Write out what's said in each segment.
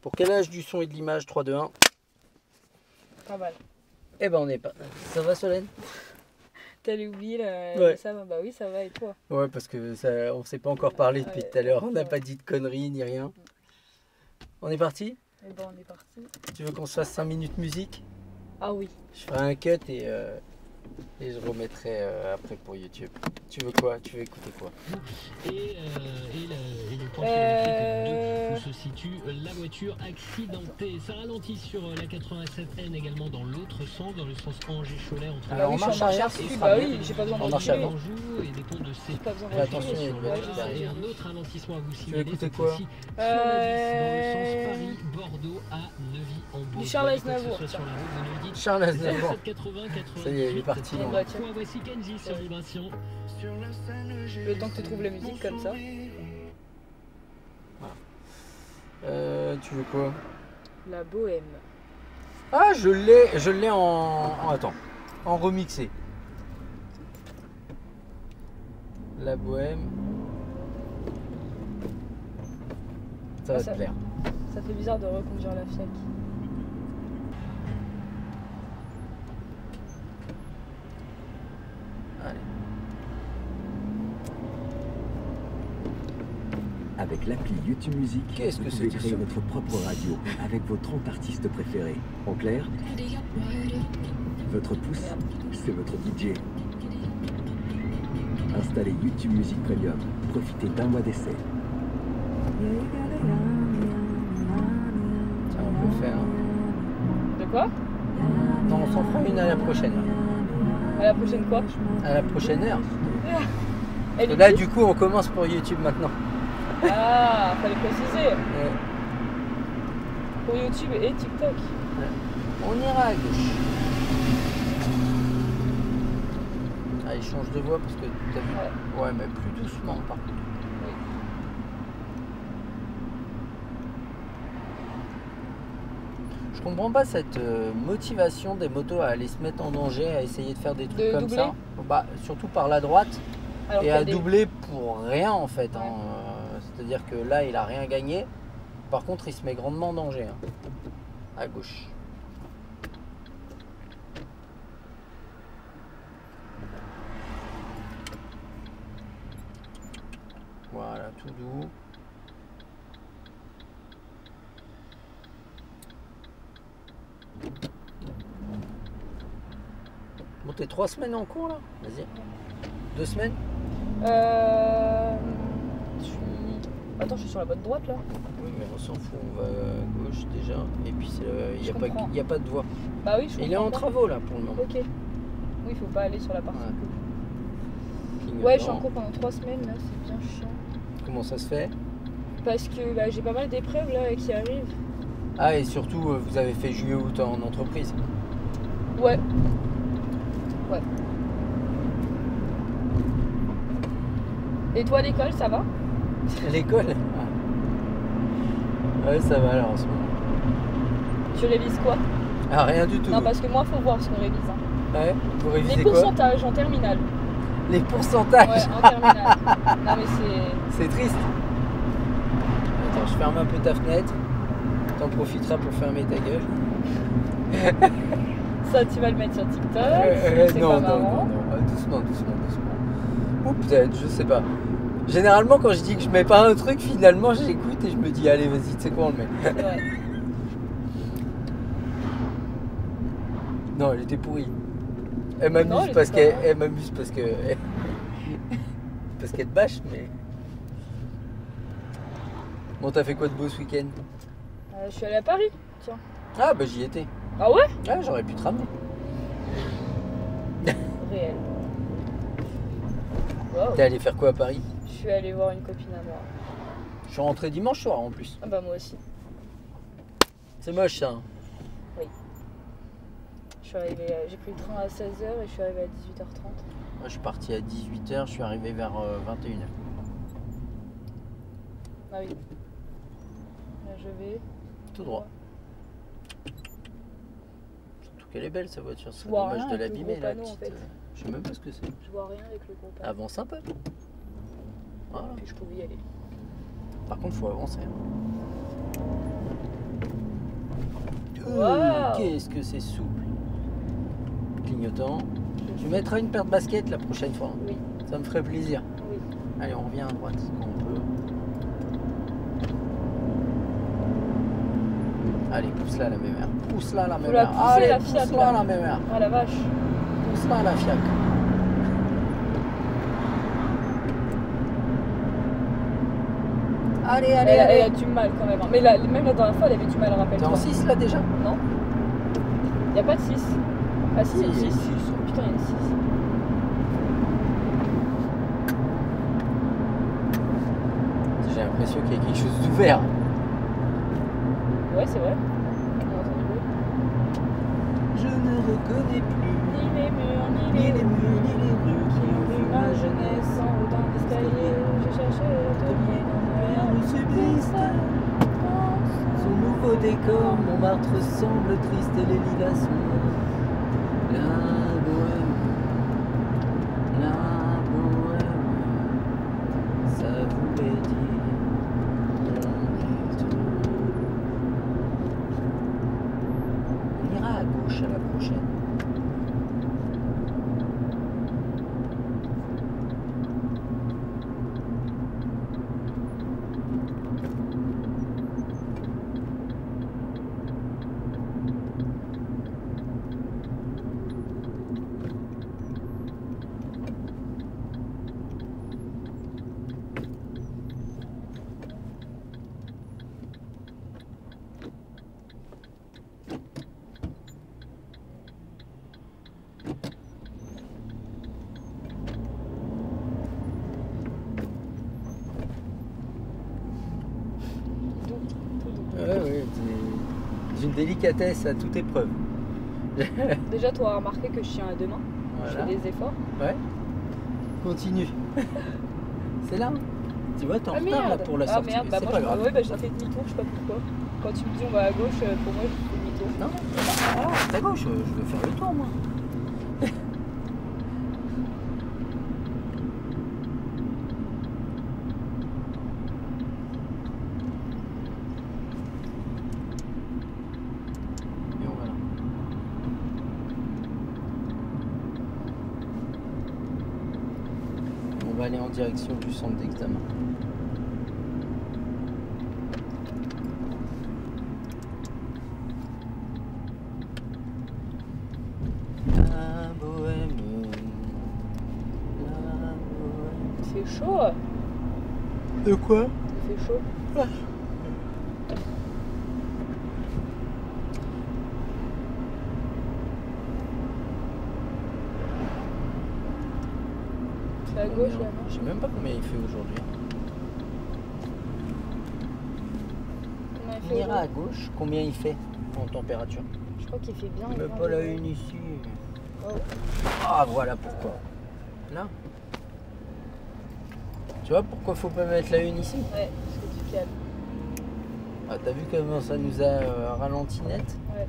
Pour quel âge du son et de l'image? 3, 2, 1. Pas mal. Eh ben on est pas. Ça va Solène? T'allais oublier Ouais. ça va. Bah oui, ça va et toi? Ouais, parce que ça, on s'est pas encore parlé depuis tout à l'heure. On n'a pas dit de conneries ni rien. On est parti? Eh ben on est parti. Tu veux qu'on se fasse 5 minutes musique? Ah oui. Je ferai un cut et je remettrai après pour YouTube. Tu veux quoi? Tu veux écouter quoi? Et le point kilométrique 2 où se situe la voiture accidentée. Ça ralentit sur la 87N également dans l'autre sens, dans le sens Angers-Cholet entre Alors, oui, on je suis marche en arrière, marche ce dessus. sera Bah bien. oui, j'ai pas besoin On de marche reculer. avant. Anjou et des ponts de C. J'ai pas besoin de Fais reculer. attention, il y a une Ouais, voiture je derrière. sais. Et un autre ralentissement à vous veux signaler. écouter cette quoi? fois-ci sur la 10 dans le sens Paris-Bordeaux à Neuvy-en-Beauce. Du Charles Voyez quoi que ce Aznavour, soit sur la route de Neuilly. Charles Aznavour. 80, Ça y est, il est parti. Il y a une non. voiture. Voici Kenji sur Vibration. Le temps que tu trouves la musique comme ça. Tu veux quoi? La bohème. Ah, je l'ai attends, en remixé. La bohème. Ça va te plaire. Ça fait bizarre de reconduire la FIAC. Allez. Avec l'appli YouTube Music, Qu'est-ce que vous pouvez c'était créer ça? votre propre radio avec vos 30 artistes préférés. En clair, votre pouce, c'est votre DJ. Installez YouTube Music Premium. Profitez d'un mois d'essai. Tiens, on peut faire. De quoi? Non, on s'en fera une à la prochaine. À la prochaine quoi? À la prochaine heure. Elle est Là, petite. du coup, on commence pour YouTube maintenant. Ah, fallait préciser. Ouais. Pour YouTube et TikTok. On ira à gauche. Allez, change de voix parce que t'as vu. Ouais, mais plus doucement par contre. Oui. Je comprends pas cette motivation des motos à aller se mettre en danger, à essayer de faire des trucs De comme doubler ça. Bah, surtout par la droite. Alors Et qu'il y a à des- doubler pour rien en fait. Ouais. C'est-à-dire que là, il a rien gagné. Par contre, il se met grandement en danger. À gauche. Voilà, tout doux. Bon, t'es 3 semaines en cours là? Vas-y. 2 semaines? Je suis... Attends, je suis sur la bonne droite là. Oui, mais on s'en fout, on va à gauche déjà. Et puis il Je comprends. n'y a pas de voie. Bah oui, je Il est en comprends. travaux là pour le moment. Ok. Oui, il faut pas aller sur la partie. Ouais. Ouais, je suis en cours pendant 3 semaines là, c'est bien chiant. Comment ça se fait? Parce que bah, j'ai pas mal d'épreuves là qui arrivent. Ah, et surtout, vous avez fait juillet-août en entreprise. Ouais. Ouais. Et toi, l'école, ça va? L'école? Ouais, ça va alors en ce moment. Tu révises quoi? Ah, rien du tout. Non, parce que moi, faut voir ce qu'on révise. Hein. Ouais, vous Les révisez quoi? pourcentages en terminale. Les pourcentages. Ouais, en terminale. Non, mais c'est... C'est triste. Attends, je ferme un peu ta fenêtre. T'en profiteras pour fermer ta gueule. Ça, tu vas le mettre sur TikTok. C'est non, pas non, marrant. non. Doucement. Ou peut-être, je sais pas. Généralement, quand je dis que je mets pas un truc, finalement, j'écoute et je me dis, allez, vas-y, tu sais quoi, on le met. C'est vrai. Non, elle était pourrie. Elle Non, m'amuse elle parce était pas qu'elle m'amuse parce que parce qu'elle te bâche, mais bon, t'as fait quoi de beau ce week-end? Je suis allée à Paris, tiens. Ah bah j'y étais. Ah ouais? Ah, j'aurais pu te ramener. Réel. Wow. T'es allé faire quoi à Paris? Je suis allée voir une copine à moi. Je suis rentré dimanche soir en plus. Ah bah moi aussi. C'est moche ça. Hein. Je suis arrivée, j'ai pris le train à 16h et je suis arrivée à 18h30. Moi, je suis parti à 18h, je suis arrivé vers 21h. Ah oui. Là je vais. Tout droit. Surtout qu'elle est belle sa voiture, c'est Je vois dommage rien de avec le l'abîmer gros la panneau, en petite. fait. Je sais même pas ce que c'est. Je vois rien avec le gros panneau. Avance un peu. Voilà. Puis je pouvais y aller. Par contre, faut avancer. Hein. Wow. Qu'est-ce que c'est souple. Clignotant. Tu mettras une paire de baskets la prochaine fois. Oui, Ça me ferait plaisir. oui. Allez, on revient à droite quand on peut. Allez, pousse-la la mémère. Pousse-la la Faut la mémère. pousser, Allez, la Fiat, pousse-la là. la mémère. Ah la vache. Pousse-la la Fiat. Allez, allez, Elle allez. a du mal quand même. Hein. Mais même la dernière fois, elle avait du mal, T'es rappelle-toi. en 6 là déjà? Non. Il n'y a pas de 6. Ah si, il y a une Si, il y a 6. une 6. Putain, il y a une 6. J'ai l'impression qu'il y a quelque chose d'ouvert. Ouais, c'est vrai. On a entendu le bruit. Je ne reconnais plus Ni les murs, ni ni les les murs, ni les rues qui ont vu ma jeunesse en haut d'un escalier. J'ai cherché l'atelier dans Rien un ne subsiste. Son nouveau décor, Montmartre semble triste et les lilas sont morts. La bohème, ça voulait dire on ira à gauche à la prochaine. Ouais, d'une délicatesse à toute épreuve. Déjà, tu auras remarqué que je tiens à deux mains. Je Voilà. fais des efforts. Ouais. Continue. C'est là. Tu vois, t'es en Ah retard là merde. pour la Ah sortie. merde, bah C'est moi pas grave. ouais, bah j'ai fait demi-tour, je sais pas pourquoi. Quand tu me dis on va à gauche, pour moi je fais demi-tour. Non, voilà, c'est à gauche, je veux faire le tour moi. Et on va là. On va aller en direction du centre d'examen. La bohème, la bohème. Il fait chaud. De quoi? Il fait chaud. C'est à gauche là, non? Je sais même pas combien il fait aujourd'hui. Combien il On fait ira à aujourd'hui gauche, combien il fait en température? Je crois qu'il fait bien. Mais bien pas la aujourd'hui. une ici. Oh. Ah voilà pourquoi. Là. Tu vois pourquoi faut pas mettre la une ici? Ouais, parce que tu calmes. Ah, t'as vu comment ça nous a ralenti net? Ouais.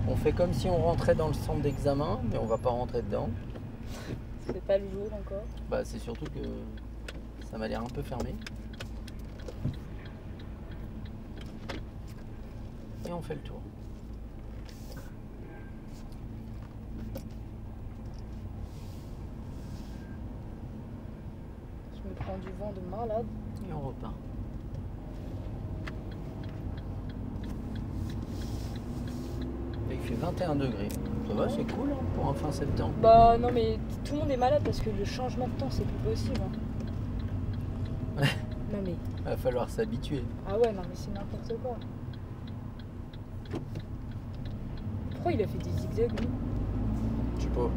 On fait comme si on rentrait dans le centre d'examen, mais on va pas rentrer dedans. C'est pas le jour encore. Bah c'est surtout que ça m'a l'air un peu fermé. Et on fait le tour. Je me prends du vent de malade. Et on repart. Et il fait 21 degrés. Ça va, c'est cool hein, pour un fin septembre. Bah non mais tout le monde est malade parce que le changement de temps c'est plus possible. Hein. Ouais. Non mais. Va falloir s'habituer. Ah ouais non mais c'est n'importe quoi. Pourquoi il a fait des zigzags lui? Je sais pas.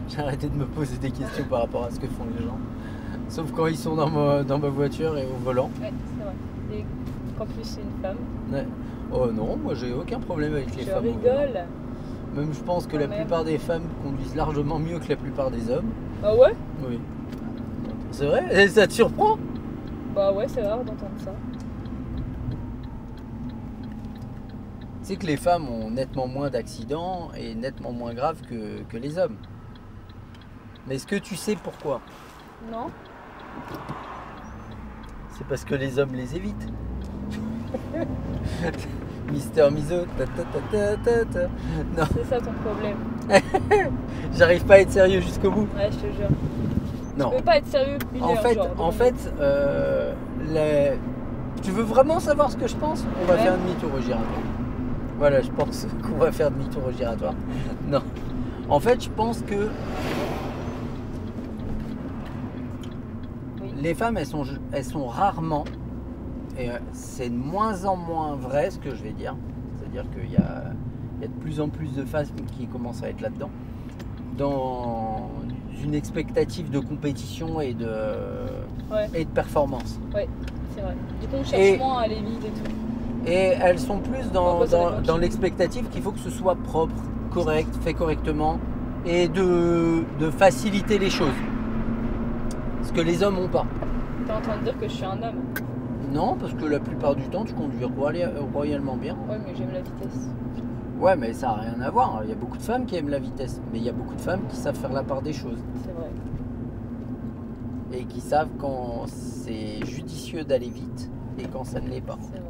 J'ai arrêté de me poser des questions par rapport à ce que font les gens. Sauf quand ils sont dans ma voiture et au volant. Ouais c'est vrai. Et qu'en plus c'est une femme. Ouais. Oh non, moi j'ai aucun problème avec les Je femmes. au volant. rigole. Même je pense que Quand la même. plupart des femmes conduisent largement mieux que la plupart des hommes. Ah ouais? Oui. C'est vrai? Et ça te surprend? Bah ouais c'est rare d'entendre ça. Tu sais que les femmes ont nettement moins d'accidents et nettement moins graves que les hommes. Mais est-ce que tu sais pourquoi? Non? C'est parce que les hommes les évitent. Mister Miso. Ta, ta, ta, ta, ta, ta. Non, C'est ça ton problème. j'arrive pas à être sérieux jusqu'au bout. Ouais, je te jure. Non. Tu peux pas être sérieux une En heure, fait, genre, en donc- fait tu veux vraiment savoir ce que je pense? On va Ouais. faire demi-tour au giratoire. Voilà, je pense qu'on va faire demi-tour au giratoire. Non. En fait, je pense que Oui. les femmes, elles sont rarement, et c'est de moins en moins vrai ce que je vais dire, c'est-à-dire qu'il y a de plus en plus de femmes qui commencent à être là-dedans, dans une expectative de compétition et de Ouais, performance. c'est vrai. Du coup, on cherche Et- moins à aller vite et tout. Et elles sont plus Après, ça dépend dans qui. l'expectative qu'il faut que ce soit propre, correct, fait correctement et de faciliter les choses. Ce que les hommes n'ont pas. T'es en train de dire que je suis un homme. Non, parce que la plupart du temps, tu conduis royalement bien. Ouais, mais j'aime la vitesse. Ouais, mais ça n'a rien à voir. Il y a beaucoup de femmes qui aiment la vitesse. Mais il y a beaucoup de femmes qui savent faire la part des choses. C'est vrai. Et qui savent quand c'est judicieux d'aller vite et quand ça ne l'est pas. C'est vrai.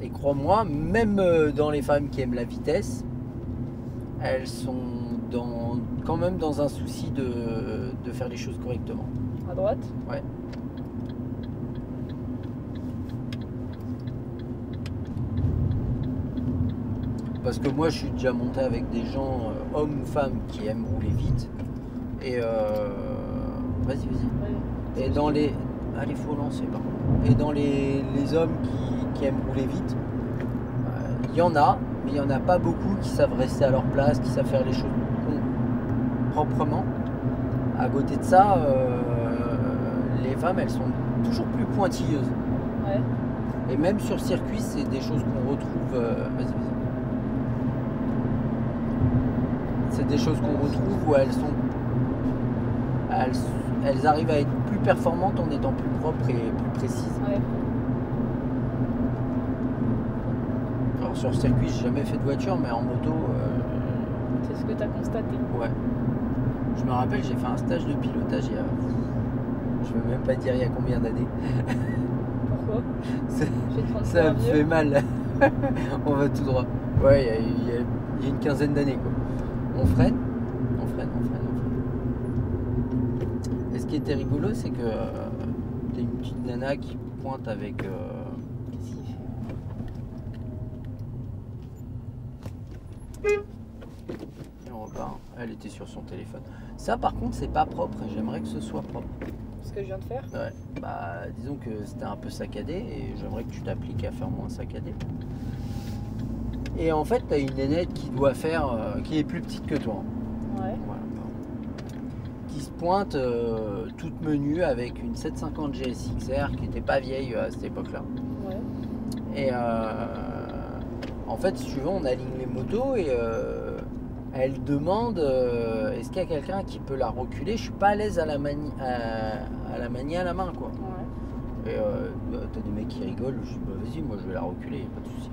Et crois-moi, même dans les femmes qui aiment la vitesse, elles sont quand même dans un souci de faire les choses correctement. À droite? Ouais. Parce que moi, je suis déjà monté avec des gens, hommes ou femmes, qui aiment rouler vite. Et vas-y. Ouais. Et dans les... Allez, faut lancer par contre. Et dans les hommes qui aiment rouler vite, il y en a, mais il n'y en a pas beaucoup qui savent rester à leur place, qui savent faire les choses proprement. À côté de ça, les femmes, elles sont toujours plus pointilleuses. Ouais. Et même sur circuit, c'est des choses qu'on retrouve... vas-y. C'est des choses qu'on retrouve où elles arrivent à être plus performantes en étant plus propres et plus précises. Ouais. Alors sur circuit, j'ai jamais fait de voiture, mais en moto, C'est ce que t'as constaté. ouais. Je me rappelle, j'ai fait un stage de pilotage il y a... Je veux même pas dire il y a combien d'années. Pourquoi? C'est- J'ai 33 Ça me vieux. fait mal. On va tout droit. Ouais, il y a une quinzaine d'années quoi. On freine. Et ce qui était rigolo, c'est que t'as une petite nana qui pointe avec... Qu'est-ce qu'il fait? Et on repart. Elle était sur son téléphone. Ça par contre, c'est pas propre. J'aimerais que ce soit propre. Ce que je viens de faire? Ouais. Bah, disons que c'était un peu saccadé et j'aimerais que tu t'appliques à faire moins saccadé. Et en fait, t'as une nénette qui doit faire... qui est plus petite que toi. Ouais. Voilà. Qui se pointe toute menue avec une 750 GS XR qui n'était pas vieille à cette époque-là. Ouais. Et en fait, si tu veux, on aligne les motos et elle demande est-ce qu'il y a quelqu'un qui peut la reculer? Je suis pas à l'aise à la manier à la main, quoi. Ouais. Et t'as des mecs qui rigolent. Je dis bah vas-y, moi je vais la reculer, y a pas de souci.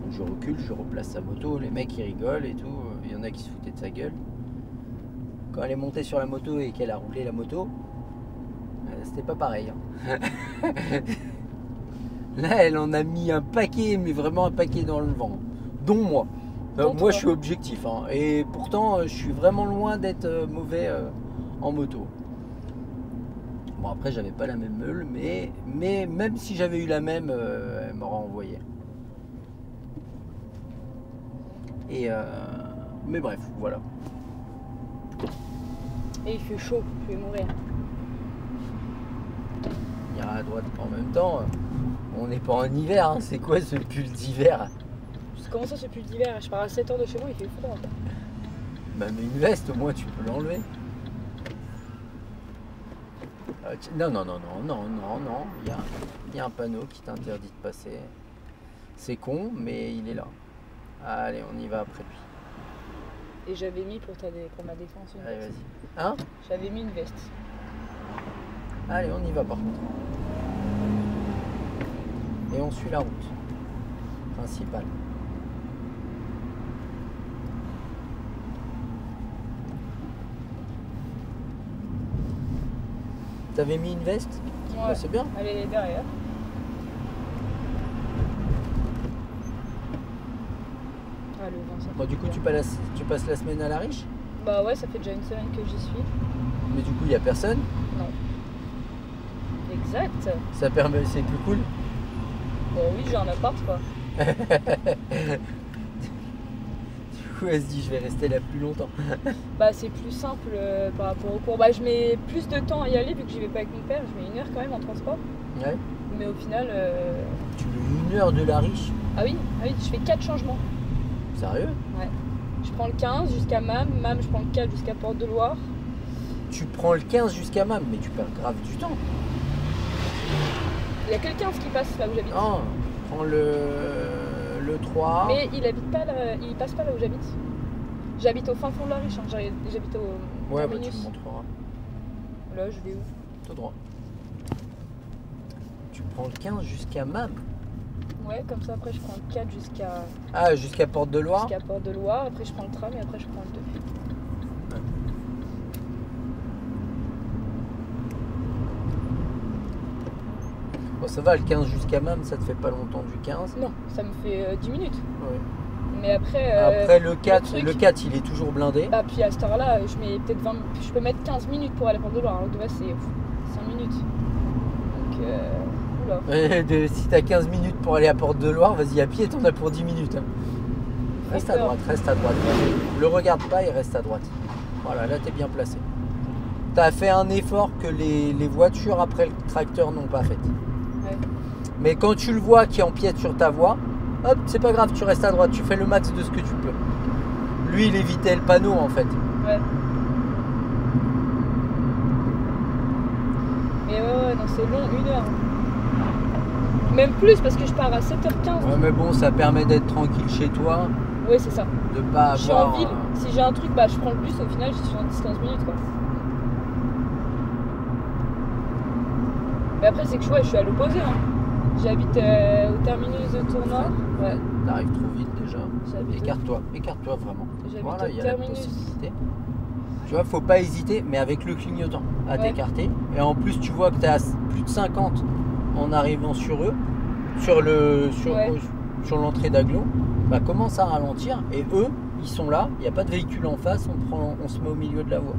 Donc je recule, je replace sa moto, les mecs ils rigolent et tout. Il y en a qui se foutaient de sa gueule. Quand elle est montée sur la moto et qu'elle a roulé la moto, c'était pas pareil. Hein. Là, elle en a mis un paquet, mais vraiment un paquet dans le vent. Dont moi. Dont Moi, toi. je suis objectif. Hein. Et pourtant, je suis vraiment loin d'être mauvais en moto. Bon, après, j'avais pas la même meule, mais même si j'avais eu la même, elle m'aurait envoyé. Et mais bref, voilà. Et il fait chaud, je vais mourir. Il ira à droite en même temps. On n'est pas en hiver, hein. C'est quoi ce pull d'hiver? Comment ça, c'est plus d'hiver? Je pars à 7h de chez moi, il fait froid. Bah, mais une veste, au moins, tu peux l'enlever. Non. Il y a un panneau qui t'interdit de passer. C'est con, mais il est là. Allez, on y va après lui. Et j'avais mis pour ma défense une Allez, veste. vas-y. Hein? J'avais mis une veste. Allez, on y va par contre. Et on suit la route principale. T'avais mis une veste? Ouais, Ouais, c'est bien. elle est derrière. Ah, le vent, ça Bon, fait du coup, bien. tu passes la semaine à la riche, Bah ouais, ça fait déjà une semaine que j'y suis. mais du coup, il n'y a personne. Non. Exact. Ça permet, c'est plus cool. Bon oui, j'ai un appart quoi. Du coup, elle se dit, je vais rester là plus longtemps. Bah c'est plus simple par rapport au cours. Bah je mets plus de temps à y aller vu que j'y vais pas avec mon père. Je mets 1 heure quand même en transport. Ouais. Mais au final... Tu mets 1 heure de la riche. Ah oui, je fais 4 changements. Sérieux? Ouais. Je prends le 15 jusqu'à Mam. Mam, je prends le 4 jusqu'à Porte-de-Loire. Tu prends le 15 jusqu'à Mam, mais tu perds grave du temps. Il y a que le 15 qui passe là où j'habite. Non, prends le 3. Mais il habite pas là, il passe pas là où j'habite. J'habite au fin fond de la riche. Hein. J'habite au Ouais, bah tu terminus. me montreras. Là, je vais où? Tout droit. Tu prends le 15 jusqu'à Mam. Ouais, comme ça après je prends le 4 jusqu'à Ah, jusqu'à Porte-de-Loire. Porte-de-Loire. Après je prends le tram et après je prends le 2. Bon, ça va, le 15 jusqu'à Mam, ça te fait pas longtemps du 15. Non, ça me fait 10 minutes. Ouais. Mais après. Après, le 4, truc- le 4, il est toujours blindé. Bah, puis à cette heure-là, je mets peut-être 20. Je peux mettre 15 minutes pour aller à Porte-de-Loire. Alors de base, c'est 5 minutes. Donc, oula. Si t'as 15 minutes pour aller à Porte-de-Loire, vas-y à pied, t'en as pour 10 minutes. Hein. Reste à peur. droite, reste à droite. Le regarde pas et reste à droite. Voilà, là t'es bien placé. T'as fait un effort que les voitures après le tracteur n'ont pas fait. Ouais. Mais quand tu le vois qui empiète sur ta voie, hop, c'est pas grave, tu restes à droite, tu fais le max de ce que tu peux. Lui, il évitait le panneau en fait. Ouais. Mais ouais, non, c'est long, 1 heure. Même plus parce que je pars à 7h15. Ouais, mais bon, ça permet d'être tranquille chez toi, Ouais, c'est ça. de pas Je suis avoir. en ville. Si j'ai un truc, bah je prends le bus. Au final, je suis en 10-15 minutes quoi. Mais après, c'est que je suis à l'opposé. Hein. J'habite au terminus de Tournoi. Ouais. T'arrives trop vite déjà. J'habite au- Écarte-toi vraiment. J'habite Voilà, au il y a la terminus. possibilité. Tu vois, faut pas hésiter, mais avec le clignotant, à Ouais. t'écarter. Et en plus, tu vois que tu es à plus de 50 en arrivant sur eux, Ouais. sur l'entrée d'Aglo. Bah, commence à ralentir et eux, ils sont là, il n'y a pas de véhicule en face, on se met au milieu de la voie.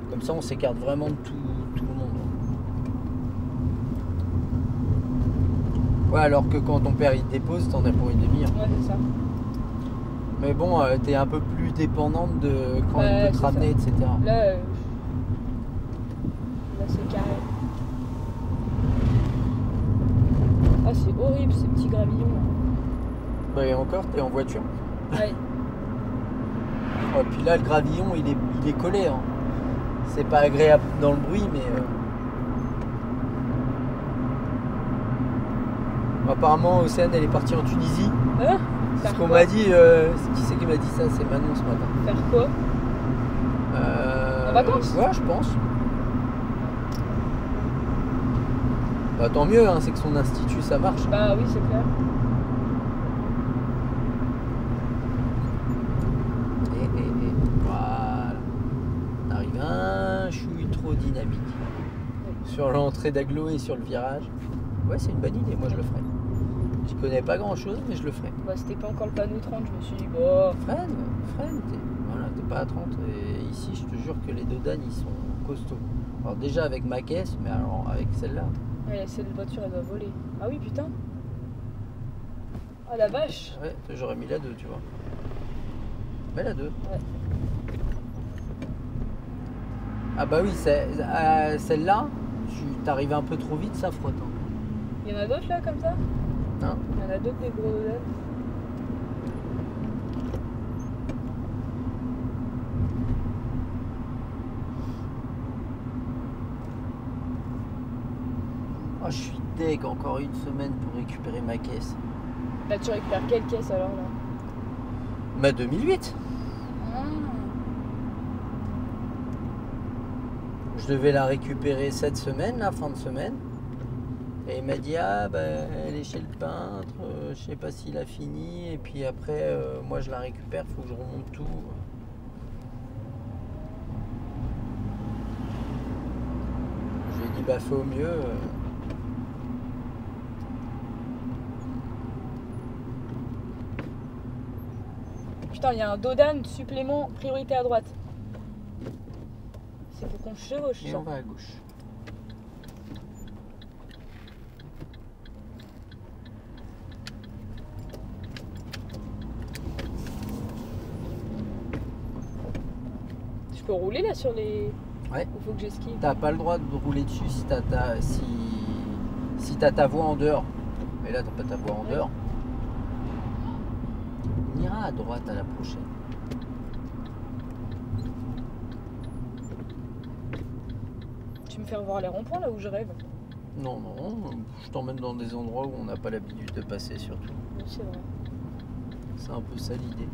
Comme ça, on s'écarte vraiment de tout le monde. Ouais, alors que quand ton père il te dépose, t'en as pour une demi-heure. Ouais, c'est ça. Mais bon, t'es un peu plus dépendante de quand Ouais, il peut te c'est ramener, etc. Là, c'est carré. Ah, c'est horrible ces petits gravillons. Bah, et encore, t'es en voiture. Là. Ouais. Ouais, puis là, le gravillon, il est collé. Hein. C'est pas agréable dans le bruit, mais... Apparemment, Océane, elle est partie en Tunisie. Hein? C'est ce Faire qu'on quoi? m'a dit. Qui c'est qui m'a dit ça? C'est Manon ce matin. Faire quoi? En vacances? Ouais, je pense. Bah, tant mieux, hein, c'est que son institut, ça marche. Bah oui, c'est clair. Et voilà. On arrive un chouille trop dynamique. Sur l'entrée d'Aglo et sur le virage. Ouais, c'est une bonne idée, moi je le ferai. Je connais pas grand chose, mais je le ferai. Bah, c'était pas encore le panneau 30, je me suis dit, bah. Freine, t'es pas à 30. Et ici, je te jure que les Dodan, ils sont costauds. Alors, déjà avec ma caisse, mais alors avec celle-là. Ouais, cette voiture, elle doit voler. Ah oui, putain. Ah la vache. Ouais, j'aurais mis la 2, tu vois. Mais la 2. Ouais. Ah bah oui, celle-là, tu t'arrives un peu trop vite, ça frotte. Hein. Il y en a d'autres là comme ça? Hein? Il y en a d'autres des gros Dodan. Oh, je suis deg, encore une semaine pour récupérer ma caisse. Là, tu récupères quelle caisse alors là? Ma 2008. Je devais la récupérer cette semaine, la fin de semaine. Et il m'a dit, ah bah elle est chez le peintre, je sais pas s'il a fini. Et puis après, moi je la récupère, faut que je remonte tout. Je lui ai dit, bah fais au mieux. Putain, il y a un dodan supplément priorité à droite. C'est pour qu'on chevauche Et ça. on va à gauche. Je peux rouler là sur les... Ouais. Il faut que j'esquive. T'as pas le droit de rouler dessus si t'as ta voie en dehors. Mais là, t'as pas ta voie en dehors. On ira à droite à la prochaine. Tu me fais revoir les ronds-points là où je rêve. Non, non, je t'emmène dans des endroits où on n'a pas l'habitude de passer surtout. Oui, c'est vrai. C'est un peu ça l'idée.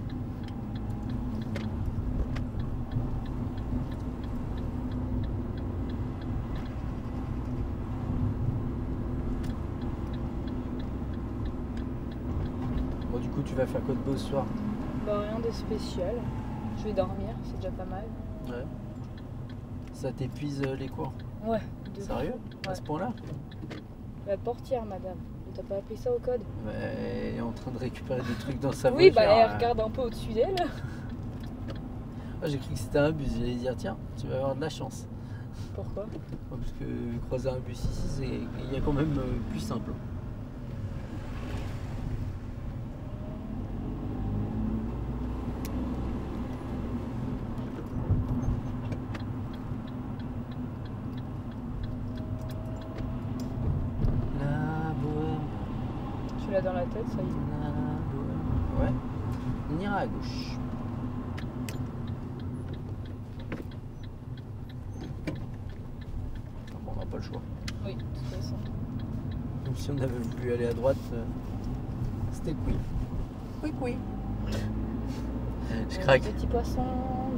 Bon, du coup, tu vas faire quoi de beau ce soir? Bah rien de spécial. Je vais dormir, c'est déjà pas mal. Ouais. Ça t'épuise les cours? Ouais. de Sérieux? fou. À Ouais. ce point-là? La portière, madame. T'as pas appris ça au code? Elle est en train de récupérer des trucs dans sa Oui, voiture. bah elle regarde un peu au-dessus d'elle. Ah, j'ai cru que c'était un bus. J'allais dire, tiens, tu vas avoir de la chance. Pourquoi? Ouais, parce que croiser un bus ici, il y a quand même plus simple. La bohème, Tu l'as dans la tête, ça y est. la bohème. Ouais, on ira à gauche. Bon, on n'a pas le choix. Oui, de toute façon. Même si on avait voulu aller à droite, c'était oui. Oui, oui. Je craque. Petit poisson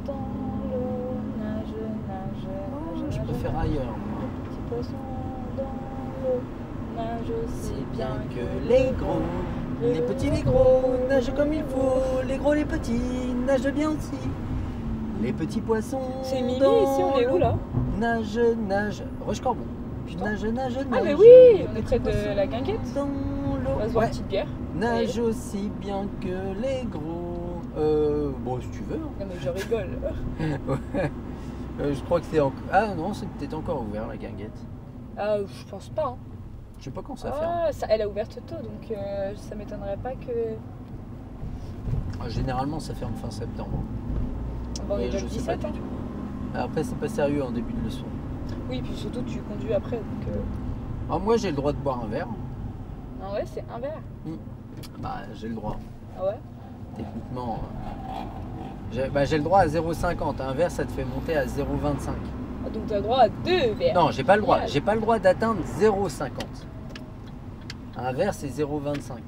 dans l'eau, nage, nage, nage. Je nage. préfère ailleurs. Petit poisson dans l'eau, nage aussi Bien que les gros, les petits, les gros nagent comme il faut. Les gros, les petits nagent bien aussi. Les petits poissons. C'est Mimi, dans ici on est où l'eau là? Nage, nage. Roche-Corbon. Putain. Nage, nage, nage. Ah mais oui, les on est petits près de poissons la guinguette. dans On l'eau. va se voir Ouais. une petite bière. Nage aussi bien que les gros. Bon, si tu veux. hein. Non mais je rigole. Ouais. Je crois que c'est encore. Ah non, c'est peut-être encore ouvert la guinguette. Ah, je pense pas. Hein. Je sais pas quand ça ferme. Ah, ça, elle a ouvert tôt, donc ça m'étonnerait pas que. Généralement, ça ferme fin septembre. Bon, on est Mais déjà je le sais pas 17 du hein. tout. Après, c'est pas sérieux en début de leçon. Oui, puis surtout tu conduis après, donc. Alors, moi, j'ai le droit de boire un verre. Ah ouais, c'est un verre. Bah, j'ai le droit. Ah ouais. Techniquement. J'ai le droit à 0,50. Un verre, ça te fait monter à 0,25. Ah, donc t'as le droit à 2 verres. Non, j'ai pas le droit. Génial. J'ai pas le droit d'atteindre 0,50. Un verre, c'est 0,25.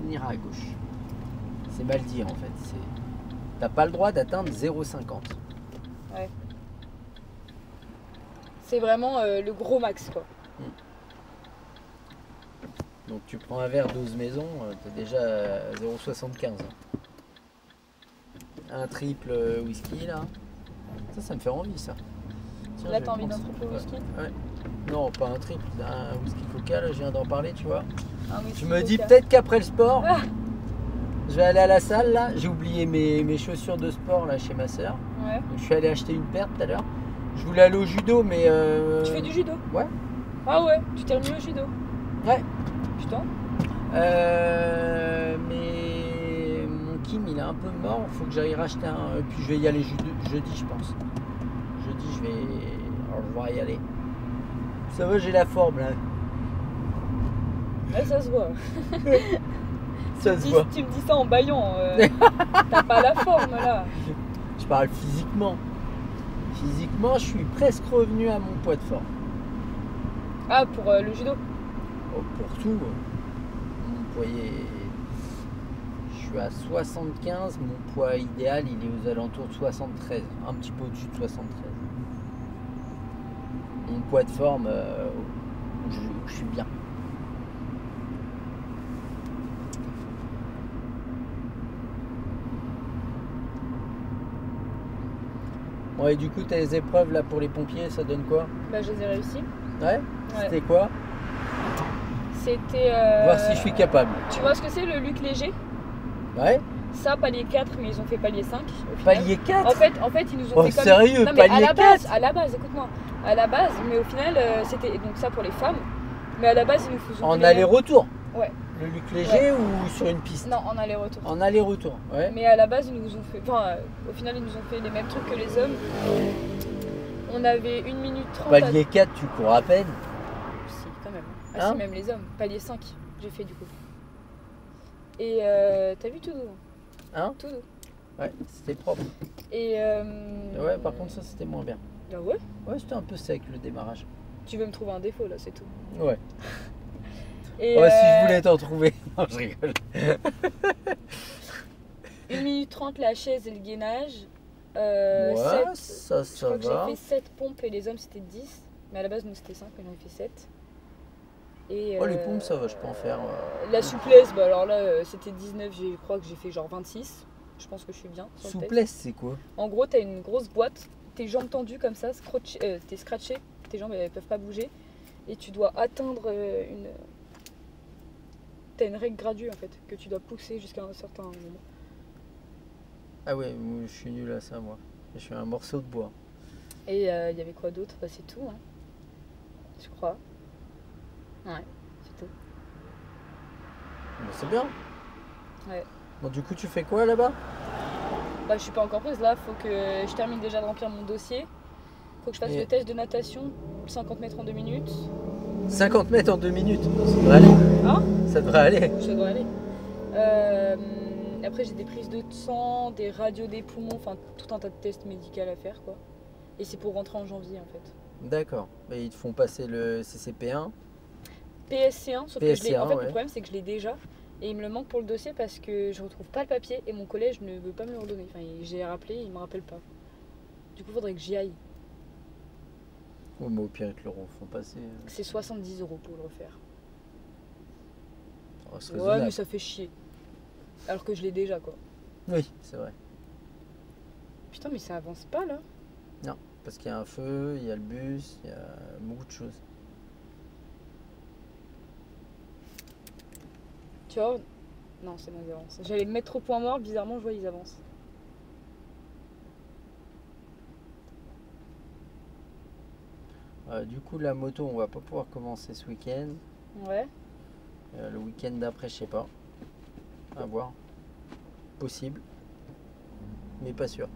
On ira à gauche. C'est mal dit en fait. T'as pas le droit d'atteindre 0,50. C'est vraiment le gros max quoi. Donc tu prends un verre 12 maisons, t'as déjà 0,75. Un triple whisky là. Ça me fait envie ça. Tiens, Là je t'as vais envie d'un prendre ça. triple whisky? Ouais. Non, pas un triple, un whisky coca, là je viens d'en parler, tu vois. Un whisky Je me dis coca. peut-être qu'après le sport, Ah. je vais aller à la salle là. J'ai oublié mes chaussures de sport là chez ma soeur. Ouais. Donc, je suis allé acheter une paire tout à l'heure. Je voulais aller au judo, mais. Tu fais du judo? Ouais. Ah ouais, tu t'es remis au judo? Ouais. Putain. Mais mon Kim il est un peu mort, faut que j'aille racheter un. Puis je vais y aller jeudi, je pense. Jeudi, je vais devoir y aller. Ça va, j'ai la forme là. Ouais, ça se voit. Ça se voit. Tu me dis ça en baillant. T'as pas la forme là. Je parle physiquement. Physiquement, je suis presque revenu à mon poids de forme. Ah, pour le judo? Oh, pour tout, mon poids je suis à 75, mon poids idéal il est aux alentours de 73, un petit peu au-dessus de 73. Mon poids de forme, je suis bien. Bon, et du coup, t'as les épreuves là pour les pompiers, ça donne quoi? Bah, je les ai réussi. Ouais. C'était quoi? C'était... Voir si je suis capable. Tu vois ce que c'est le Luc Léger? Ouais. Ça, palier 4, mais ils ont fait palier 5. Palier 4? En fait, ils nous ont fait comme... sérieux, non, mais palier 4? À la base, écoute-moi. À la base, mais au final, c'était donc ça pour les femmes. Mais à la base, ils nous faisaient... En aller-retour? Ouais. Le Luc Léger ou sur une piste? Non, en aller-retour. En aller-retour, ouais. Mais à la base, ils nous ont fait... Enfin, au final, ils nous ont fait les mêmes trucs que les hommes. On avait 1 minute 30... Palier 4, tu cours à peine? Si, quand même. Hein? Ah si, même les hommes. Palier 5, j'ai fait du coup. Et t'as vu Toudoux? Hein? Toudoux. Ouais, c'était propre. Et Ouais, par contre, ça, c'était moins bien. Ah ouais? Ouais, c'était un peu sec, le démarrage. Tu veux me trouver un défaut, là, c'est tout. Ouais. Et Ouais, si je voulais t'en trouver. Non, je rigole. 1 minute 30 la chaise et le gainage. Ouais, 7, ça je crois que va. j'ai fait 7 pompes et les hommes c'était 10. Mais à la base nous c'était 5, mais j'en ai fait 7. Et, Oh, les pompes, ça va, je peux en faire. La souplesse, bah alors là c'était 19, je crois que j'ai fait genre 26. Je pense que je suis bien. Sur le Souplesse, c'est quoi? En gros, t'as une grosse boîte, tes jambes tendues comme ça, t'es scratché, tes jambes elles peuvent pas bouger. Et tu dois atteindre une. T'as une règle graduée en fait, que tu dois pousser jusqu'à un certain moment. Ah ouais, je suis nul à ça, moi. Je suis un morceau de bois. Et il y avait quoi d'autre? Bah, c'est tout, hein. Je crois. Ouais, c'est tout. Mais c'est bien. Ouais. Bon, du coup, tu fais quoi là-bas? Bah, je suis pas encore prise là, faut que je termine déjà de remplir mon dossier. Faut que je fasse le test de natation, 50 mètres en 2 minutes. 50 mètres en 2 minutes, ça devrait aller. Hein? Ça devrait aller. Ça devrait aller. Après, j'ai des prises de sang, des radios des poumons, enfin tout un tas de tests médicaux à faire quoi. Et c'est pour rentrer en janvier en fait. D'accord. Et ils te font passer le CCP1? PSC1, sauf que je l'ai. En fait, ouais. le problème c'est que je l'ai déjà. Et il me le manque pour le dossier parce que je retrouve pas le papier et mon collège ne veut pas me le redonner. Enfin, j'ai rappelé, il me rappelle pas. Du coup, il faudrait que j'y aille. Oh, mais au pire, ils te le refont passer. C'est 70 € pour le refaire. Oh, c'est Ouais, raisonnable. mais ça fait chier. Alors que je l'ai déjà quoi. Oui, c'est vrai. Putain, mais ça avance pas là. Non, parce qu'il y a un feu, il y a le bus, il y a beaucoup de choses. Tu vois? Non, c'est bon, ils avancent. J'allais me mettre au point mort, bizarrement, je vois, ils avancent. Du coup, la moto, on va pas pouvoir commencer ce week-end. Ouais. Le week-end d'après, je sais pas. À voir. Possible. Mais pas sûr.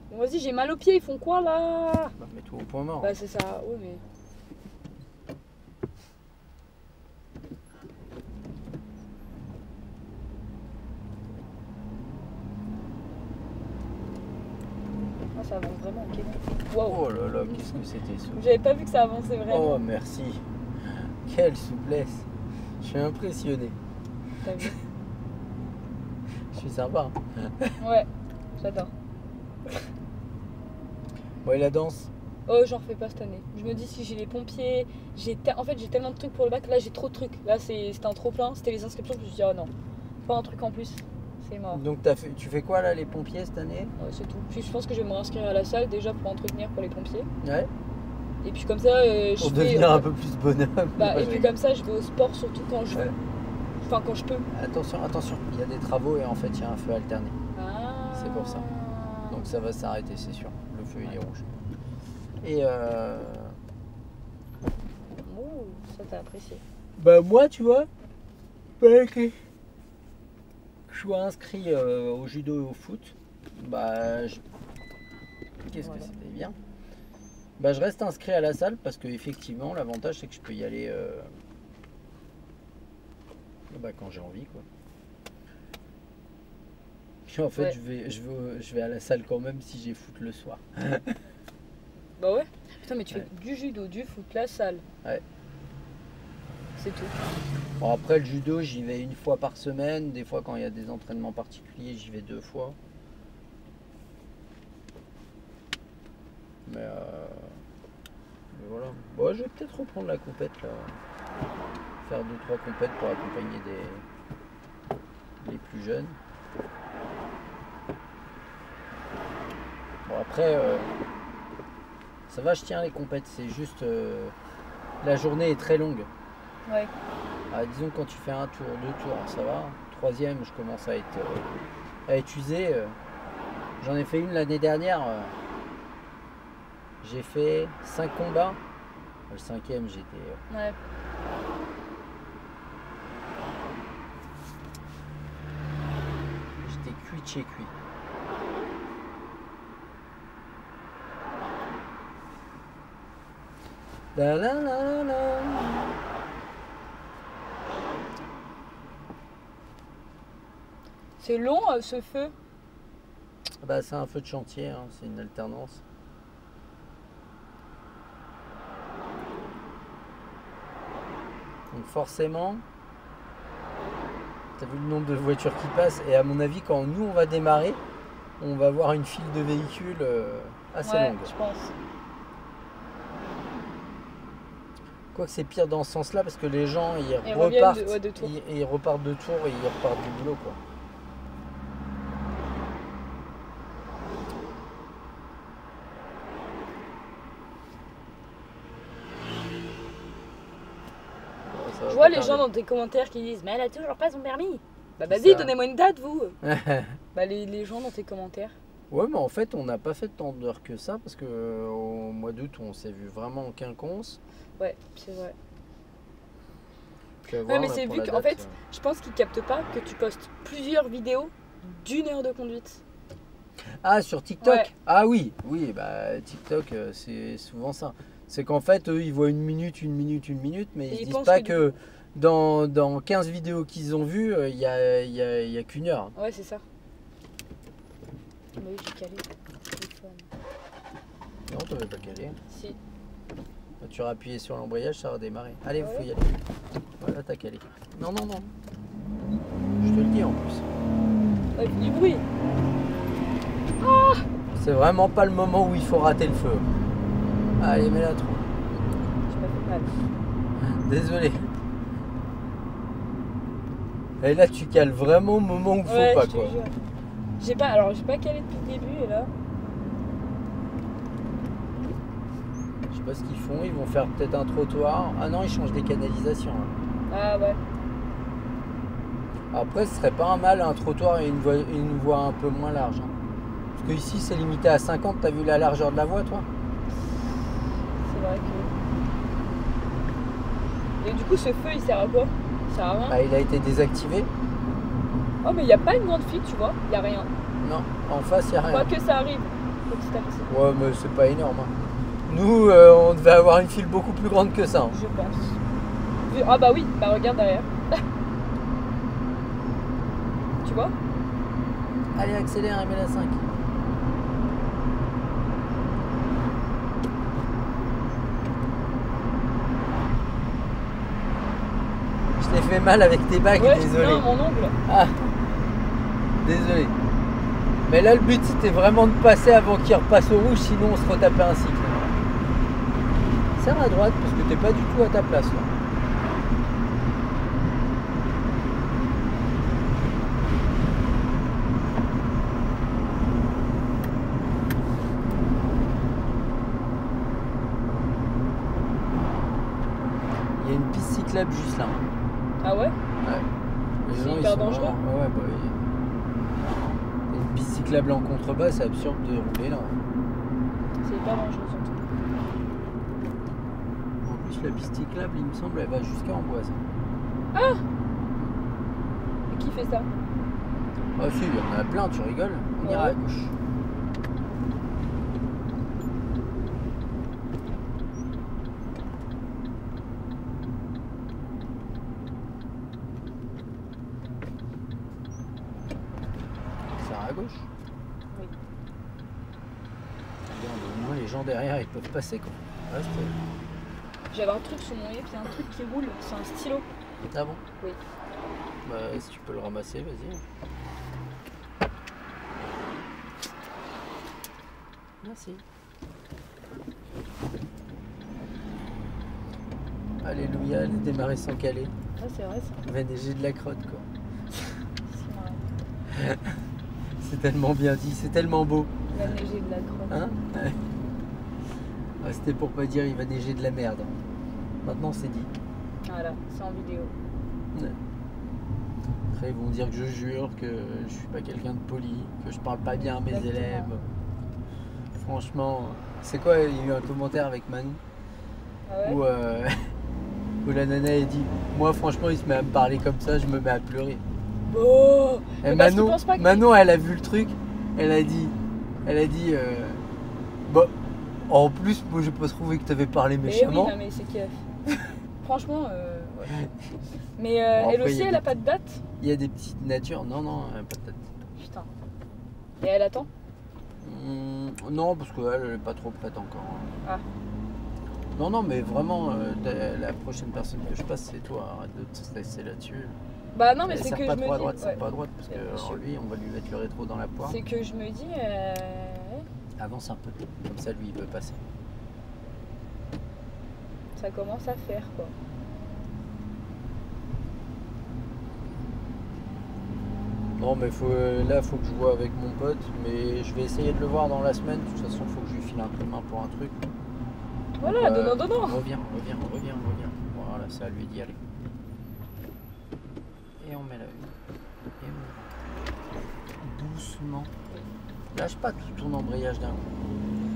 Bon, vas-y, j'ai mal aux pieds, ils font quoi là? Bah, mets-toi au point mort. Bah, c'est ça, oui, mais. Ah, ça avance vraiment, ok. Wow. Oh là là, qu'est-ce que c'était ça? J'avais pas vu que ça avançait vraiment. Oh, merci. Quelle souplesse. Je suis impressionné. T'as vu? Je suis sympa. Ouais, j'adore. Bon, et la danse? Oh, j'en refais pas cette année. Je me dis si j'ai les pompiers, en fait j'ai tellement de trucs pour le bac, là j'ai trop de trucs. Là c'était un trop plein, c'était les inscriptions, je me suis dit oh non, pas un truc en plus, c'est mort. Donc tu fais quoi là, les pompiers cette année? Ouais, c'est tout. Puis je pense que je vais me réinscrire à la salle déjà pour entretenir pour les pompiers. Ouais. Et puis comme ça, je Pour fais. devenir un peu plus bonhomme. Bah, et puis comme ça, je vais au sport surtout quand je. Ouais. Enfin, quand je peux. Attention, attention, il y a des travaux et en fait il y a un feu alterné. Ah. C'est pour ça. Donc ça va s'arrêter, c'est sûr. Le feu il est rouge. Et Ouh, ça t'as apprécié. bah moi tu vois, je suis inscrit au judo et au foot. Bah qu'est-ce que c'était bien. Bah je reste inscrit à la salle parce que effectivement l'avantage c'est que je peux y aller bah, quand j'ai envie quoi. Puis en fait Ouais. je vais à la salle quand même si j'ai foot le soir. Bah ouais. Putain, mais tu Ouais. fais du judo, du foot, la salle. Ouais. C'est tout. Bon, après le judo j'y vais 1 fois par semaine, des fois quand il y a des entraînements particuliers j'y vais 2 fois. Mais voilà. Bon, je vais peut-être reprendre la compète là. Faire 2-3 compètes pour accompagner les plus jeunes. Bon après ça va, je tiens les compètes, c'est juste la journée est très longue. Ouais. Ah, disons quand tu fais un tour, 2 tours, ça va. Troisième, je commence à être usé. J'en ai fait une l'année dernière. J'ai fait 5 combats. Le 5e, j'étais... Ouais. J'étais cuit de chez cuit. La la la la la. C'est long ce feu. Bah, c'est un feu de chantier, hein, c'est une alternance. Donc forcément, t'as vu le nombre de voitures qui passent, et à mon avis quand nous on va démarrer, on va voir une file de véhicules assez Ouais, longue. je pense. Quoique c'est pire dans ce sens-là parce que les gens ils Ils repartent, reviennent de tour. ils repartent de tour et ils repartent du boulot quoi. Ouais, ça va Je vois pas les tarder. gens dans tes commentaires qui disent mais elle a toujours pas son permis. Bah C'est vas-y, ça. donnez-moi une date vous. Bah les gens dans tes commentaires. Ouais, mais en fait, on n'a pas fait tant d'heures que ça parce que au mois d'août, on s'est vu vraiment en quinconce. Ouais, c'est vrai. Tu vas Ouais, voir, mais là, c'est pour vu la qu'en date, fait, je pense qu'ils captent pas que tu postes plusieurs vidéos d'1 heure de conduite. Ah, sur TikTok? Ouais. Ah oui, oui, bah TikTok, c'est souvent ça. C'est qu'en fait, eux, ils voient une minute, mais Et ils se ils disent pensent pas que que dans 15 vidéos qu'ils ont vues, il y a qu'une heure. Ouais, c'est ça. Bah oui, j'ai calé. Téléphone. Non, tu n'avais pas calé. Si. Tu aurais appuyé sur l'embrayage, ça aurait démarré. Allez, Ah faut ouais. y aller. Voilà, t'as calé. Non, non, non. Je te le dis en plus. Ouais, il fait du bruit. C'est vraiment pas le moment où il faut rater le feu. Allez, mets la trou. Tu m'as fait mal. Désolé. Et là, tu cales vraiment au moment où il faut Ouais, pas, je te quoi. jure. J'ai pas calé depuis le début et là. Je sais pas ce qu'ils font. Ils vont faire peut-être un trottoir. Ah non, ils changent des canalisations. Là. Ah ouais. Après, ce serait pas un mal un trottoir et une voie un peu moins large. Hein. Parce que ici, c'est limité à 50. T'as vu la largeur de la voie, toi? C'est vrai que. Et du coup, ce feu il sert à quoi? Il sert à rien. Ah, il a été désactivé? Oh, mais il y a pas une grande fuite, tu vois. Il y a rien. Non, en face, il n'y a rien. Quoi que ça arrive. Petit à petit. Ouais, mais c'est pas énorme. Hein. Nous, on devait avoir une file beaucoup plus grande que ça. Hein. Je pense. Ah bah oui, bah regarde derrière. Tu vois? Allez, accélère et mets la 5. Je t'ai fait mal avec tes bagues, Ouais, désolé. non, mon ongle. Ah, désolé. Mais là, le but, c'était vraiment de passer avant qu'il repasse au rouge, sinon on se retapait un cycle. Serre à droite, parce que t'es pas du tout à ta place, là. Il y a une piste cyclable juste là. Ah ouais? Ouais. Les C'est gens, ils hyper sont dangereux. vraiment- Ouais, bah oui. Et une piste cyclable en contrebas, c'est absurde de rouler là. C'est hyper dangereux surtout. En plus, la piste cyclable, il me semble, elle va jusqu'à Amboise. Et qui fait ça? Ah si, il y en a plein, tu rigoles. On ira Ouais. à gauche. Ça ira à gauche. Oui. Regarde, au moins les gens derrière, ils peuvent passer quoi. Reste. J'avais un truc sur mon nez, puis un truc qui roule. C'est un stylo. Ah bon? Oui. Bah, si tu peux le ramasser, vas-y. Merci. Alléluia, elle a démarré sans caler. Ah, c'est vrai ça. VNG de la crotte quoi. C'est marrant. C'est tellement bien dit, c'est tellement beau. La neiger de la crotte. Hein? Ouais. Ah, c'était pour pas dire il va neiger de la merde. Maintenant, c'est dit. Voilà, c'est en vidéo. Après, ils vont dire que je jure, que je suis pas quelqu'un de poli, que je parle pas bien à mes Exactement. élèves. Franchement, c'est quoi? Il y a eu un commentaire avec Manu Ah ouais? où la nana elle dit moi franchement il se met à me parler comme ça, je me mets à pleurer. Oh! Et Mais parce qu'il Manon, pense pas que- Manon, elle a vu le truc, elle a dit bah, en plus moi j'ai pas trouvé que t'avais parlé Mais oui, méchamment. non, mais c'est kiff. Franchement, ouais. Mais Bon, elle après, aussi, il y a elle des a pas de date? Il y a des petites natures, non, elle a pas de tête. Putain. Et elle attend? Non, parce qu'elle est pas trop prête encore. Ah. Non, mais vraiment, la prochaine personne que je passe, c'est toi. Arrête de te stresser là-dessus. Bah non, mais c'est Serre que pas je trop à me droite, dis. serre Ouais. pas à droite, parce que Bien alors, sûr. lui, on va lui mettre le rétro dans la poire. C'est que je me dis. Avance un peu, comme ça, lui, il veut passer. Ça commence à faire quoi. Non, mais là, faut que je vois avec mon pote, mais je vais essayer de le voir dans la semaine. De toute façon, faut que je lui file un coup de main pour un truc. Voilà, Donc, donnant. Reviens. Voilà, c'est à lui d'y aller. Et on met la une. Et on va. Doucement. Lâche pas tout ton embrayage d'un coup.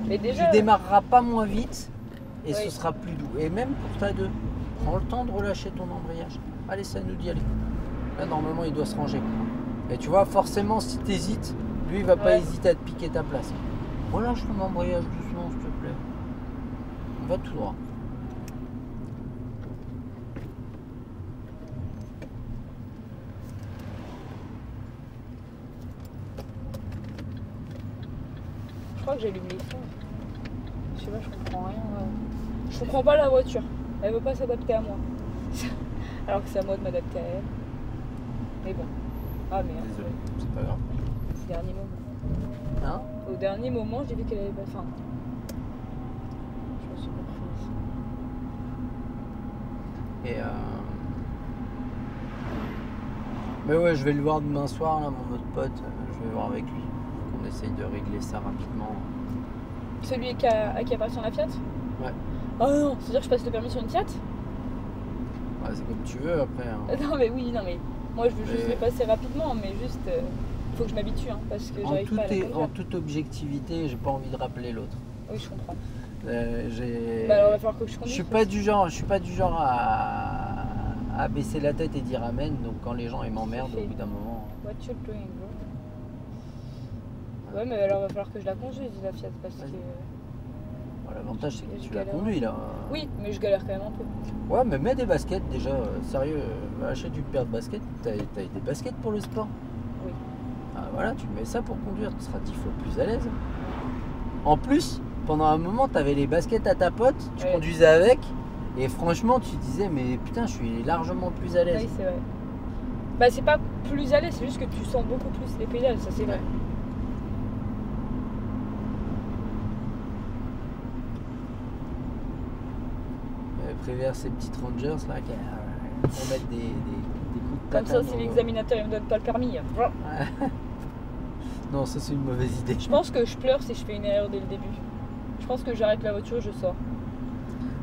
Mais déjà. Tu démarreras pas moins vite et Oui. ce sera plus doux. Et même pour ta 2, prends le temps de relâcher ton embrayage. Allez, c'est à nous d'y aller. Là, normalement, il doit se ranger. Et tu vois, forcément, si tu hésites, lui, il va pas Ouais. hésiter à te piquer ta place. Relâche ton embrayage doucement, s'il te plaît. On va tout droit. Je crois que j'allume les phares. Je sais pas, je comprends rien. Je comprends pas la voiture. Elle veut pas s'adapter à moi. Alors que c'est à moi de m'adapter à elle. Mais bon. Ah merde. Désolé, c'est pas grave. Dernier moment. Hein? Au dernier moment, j'ai vu qu'elle avait pas faim. Je me suis comprise. Et Mais ouais, je vais le voir demain soir, là, mon autre pote. Je vais voir avec lui. On essaye de régler ça rapidement. Celui qui a passé sur la Fiat? Ouais. Oh non, c'est-à-dire que je passe le permis sur une Fiat? Ouais, c'est comme tu veux après. Hein. Non mais oui, non mais moi je veux juste Mais- le passer rapidement, mais juste faut que je m'habitue hein, parce que j'arrive pas à la En conduire. toute objectivité, j'ai pas envie de rappeler l'autre. Oui, je comprends. J'ai- Bah alors il va falloir que je je conduise. suis pas du genre à baisser la tête et dire amen. Donc quand les gens ils m'emmerdent, au bout d'un moment. What you doing, bro? Ouais, mais alors il va falloir que je la conduise la Fiat parce que. Vas-y. Bon, l'avantage c'est Et que je tu la galère. conduis là. Oui, mais je galère quand même un peu. Ouais, mais mets des baskets déjà. Sérieux, achète une paire de baskets. T'as des baskets pour le sport. Oui. Ah, voilà, tu mets ça pour conduire, tu seras 10 fois plus à l'aise. En plus, pendant un moment, tu avais les baskets à ta pote, tu Ouais. conduisais avec, et franchement, tu disais, mais putain, je suis largement plus à l'aise. Oui, c'est vrai. Bah c'est pas plus à l'aise, c'est juste que tu sens beaucoup plus les pédales, ça c'est vrai. Ouais. Prévère ces petites Rangers là qui vont mettre des coups de Comme ça, tatane si au- l'examinateur il me donne pas le permis. Non, ça c'est une mauvaise idée. Je pense que je pleure si je fais une erreur dès le début. Je pense que j'arrête la voiture et je sors.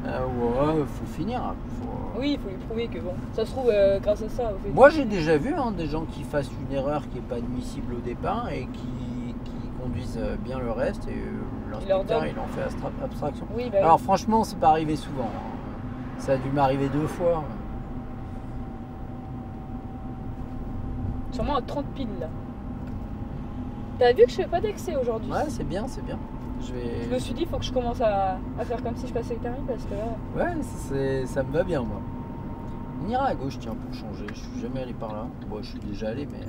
Ouais, faut finir. Oui, il faut lui prouver que bon, ça se trouve grâce à ça. au fait- Moi j'ai déjà vu des gens qui fassent une erreur qui n'est pas admissible au départ et qui conduisent bien le reste et l'inspecteur donne. il en fait abstraction. Oui, bah Alors oui. franchement c'est pas arrivé souvent. Hein. Ça a dû m'arriver 2 fois. Sûrement à 30 piles là. T'as vu que je fais pas d'excès aujourd'hui? Ouais c'est bien. Je Je me vais. suis dit, faut que je commence à faire comme si je passais le permis parce que là. Ouais, ça me va bien moi. On ira à gauche tiens pour changer. Je suis jamais allé par là. Bon je suis déjà allé mais.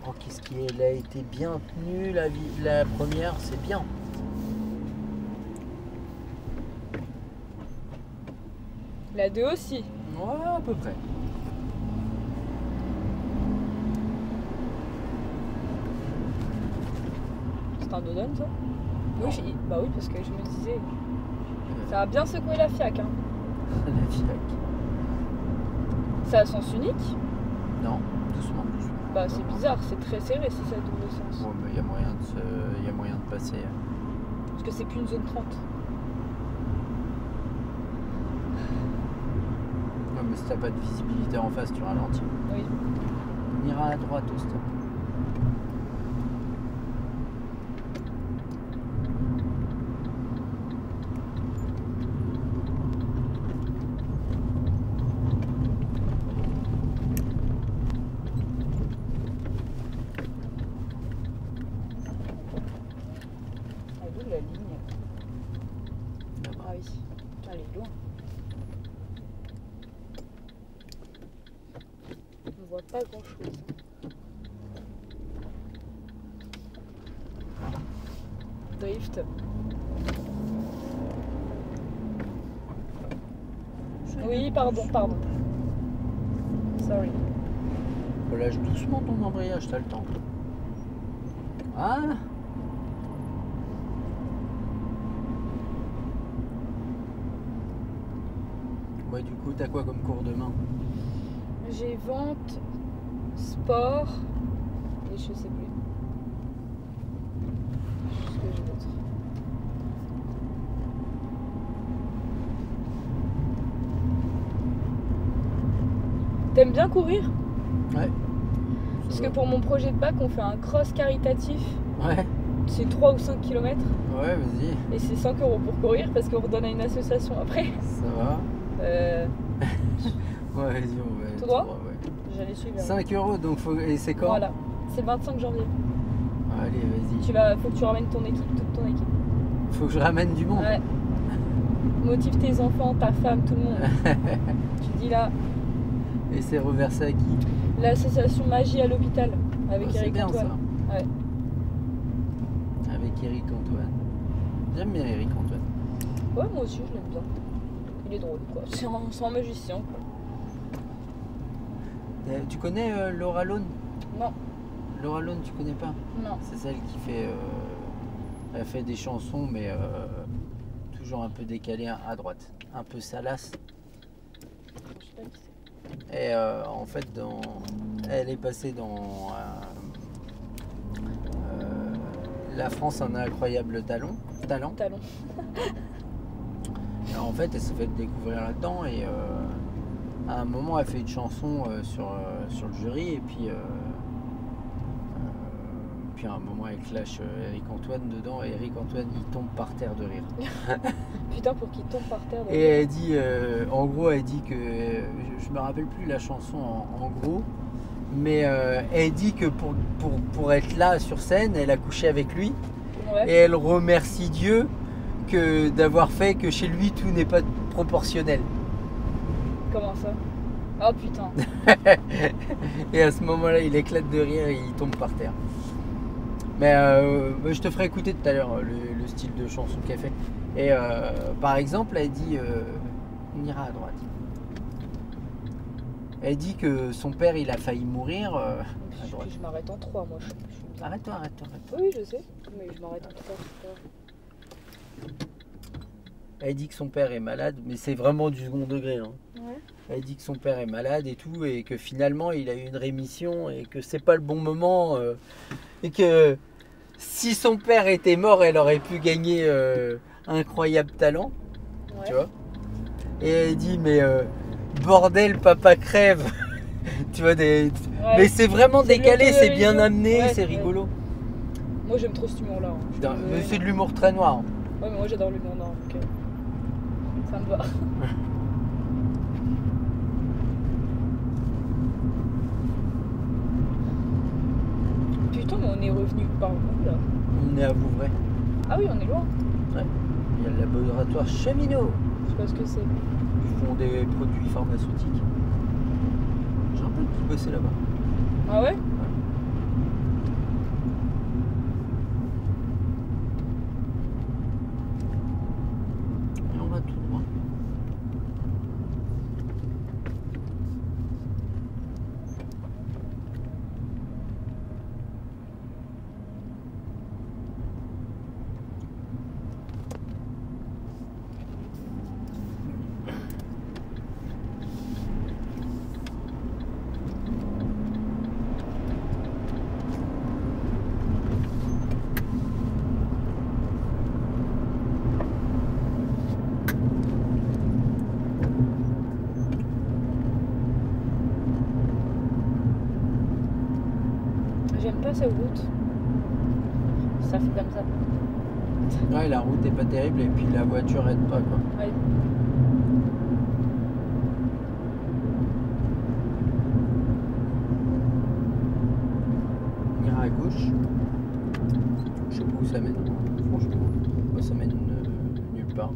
Oh qu'est-ce qu'elle a été bien tenue la première, c'est bien. La 2 aussi. Ouais à peu près. C'est un dodon ça? Oui, bah oui, parce que je me disais. Ça a bien secoué la FIAC. Hein. La FIAC. C'est à sens unique. Non, doucement, doucement. Bah c'est bizarre, c'est très serré si c'est à double sens. Ouais, mais il y a moyen de passer. Parce que c'est plus une zone 30. Ouais, mais si t'as pas de visibilité en face, tu ralentis. Oui. On ira à droite au stop. Elle est où la ligne? Là-bas. Ah oui. Putain, elle est loin. On voit pas grand chose. Drift. Oui, pardon. Sorry. Relâche doucement ton embrayage, t'as le temps. Ah. Ouais, du coup, t'as quoi comme cours demain? J'ai vente, sport et je sais plus. Ce que j'ai d'autre. T'aimes bien courir? Ouais. Parce que pour mon projet de bac, on fait un cross caritatif. Ouais. C'est 3 ou 5 km Ouais, vas-y. et c'est 5 € pour courir parce qu'on redonne à une association après. Ça va. Ouais, vas-y, on va. Tout droit ouais. J'allais suivre. 5 €, donc faut. Et c'est quand? Voilà, c'est le 25 janvier. Allez, vas-y. Faut que tu ramènes ton équipe, toute ton équipe. Faut que je ramène du monde. Ouais. Motive tes enfants, ta femme, tout le monde. Tu dis là, Et c'est reversé à qui? l'association Magie à l'hôpital avec Oh, c'est Eric bien Antoine. ça. Ouais. Avec Eric Antoine. J'aime bien Eric Antoine. Ouais, moi aussi je l'aime bien. Il est drôle quoi. C'est un magicien quoi. Tu connais Laura Lone? Non, Laura Lone, tu connais pas? non. C'est celle qui fait. Elle fait des chansons, mais toujours un peu décalées à droite. Un peu salace. Je sais pas qui c'est. Et en fait, elle est passée dans La France a un incroyable talent. Talon. Alors, en fait, elle s'est fait découvrir là-dedans et à un moment, elle fait une chanson sur le jury et puis à un moment, elle clash Eric Antoine dedans et Eric Antoine, il tombe par terre de rire. Putain, pour qu'il tombe par terre. Et elle dit, en gros, elle dit que, je me rappelle plus la chanson en gros, mais elle dit que pour être là sur scène, elle a couché avec lui et Ouais. elle remercie Dieu d'avoir fait que chez lui tout n'est pas proportionnel. Comment ça? Oh putain. Et à ce moment-là, il éclate de rire et il tombe par terre. Mais je te ferai écouter tout à l'heure le style de chanson qu'elle fait. Et par exemple, elle dit on ira à droite. Elle dit que son père, il a failli mourir à droite. Je m'arrête en 3 moi. Je suis bien. Arrête-toi. Oui, je sais. Mais je m'arrête en 3. Elle dit que son père est malade, mais c'est vraiment du second degré. Hein. Ouais. Elle dit que son père est malade et tout, et que finalement il a eu une rémission et que c'est pas le bon moment. Et que si son père était mort, elle aurait pu gagner incroyable talent, Ouais. tu vois. Et elle dit mais bordel, papa crève. Tu vois Ouais. mais c'est vraiment C'est décalé, c'est bien l'autoréalisation. amené, Ouais, c'est ouais. rigolo. Moi j'aime trop cet humour là. Mais c'est de l'humour très noir. Ouais, mais moi j'adore l'humour noir. Donc, ça me va. Putain, mais on est revenu par où là? On est à Vouvray. Ah oui, on est loin. Il y a le laboratoire Cheminot. Je sais pas ce que c'est. Ils font des produits pharmaceutiques. J'ai un peu qui bossait là-bas. Ah ouais? Et on va tout droit. c'est route. Ça fait comme ça. Ouais, la route est pas terrible et puis la voiture aide pas quoi. Ouais. On ira à gauche. Je sais pas où ça mène, franchement. Moi, ça mène nulle part.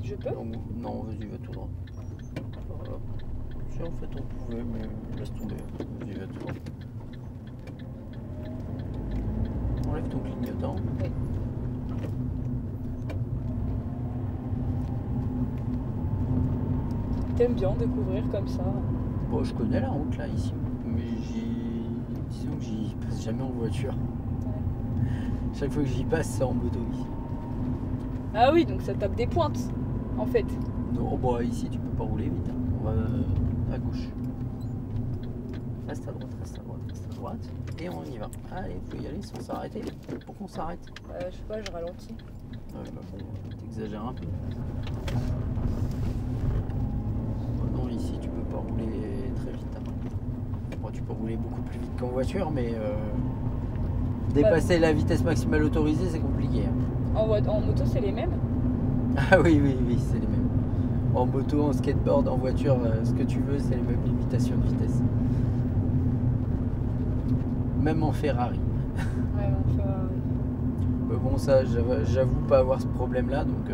Je peux? Donc, non, vas-y, va tout droit. Voilà. Si en fait on pouvait, mais laisse tomber. Vas-y, va tout droit. Enlève ton clignotant. Oui. T'aimes bien découvrir comme ça? Bon, je connais la route là, ici. Mais disons que j'y passe jamais en voiture. Ouais. Chaque fois que j'y passe, c'est en moto ici. Ah oui, donc ça tape des pointes, en fait. Non, bon, ici tu peux pas rouler vite. Hein. On va à gauche. Reste à droite, reste à droite, reste à droite. Et on y va. Allez, faut y aller sans s'arrêter. Pourquoi on s'arrête? Je sais pas, je ralentis. Ouais, bah bon, t'exagères un peu. Oh non, ici tu peux pas rouler très vite. Hein. Bon, tu peux rouler beaucoup plus vite qu'en voiture, mais dépasser la vitesse maximale autorisée, c'est compliqué. Hein. En moto, c'est les mêmes? Ah oui, oui, oui, c'est les mêmes. En moto, en skateboard, en voiture, ce que tu veux, c'est les mêmes limitations de vitesse. Même en Ferrari. Ouais, on fait... Mais bon, ça, j'avoue pas avoir ce problème-là, donc...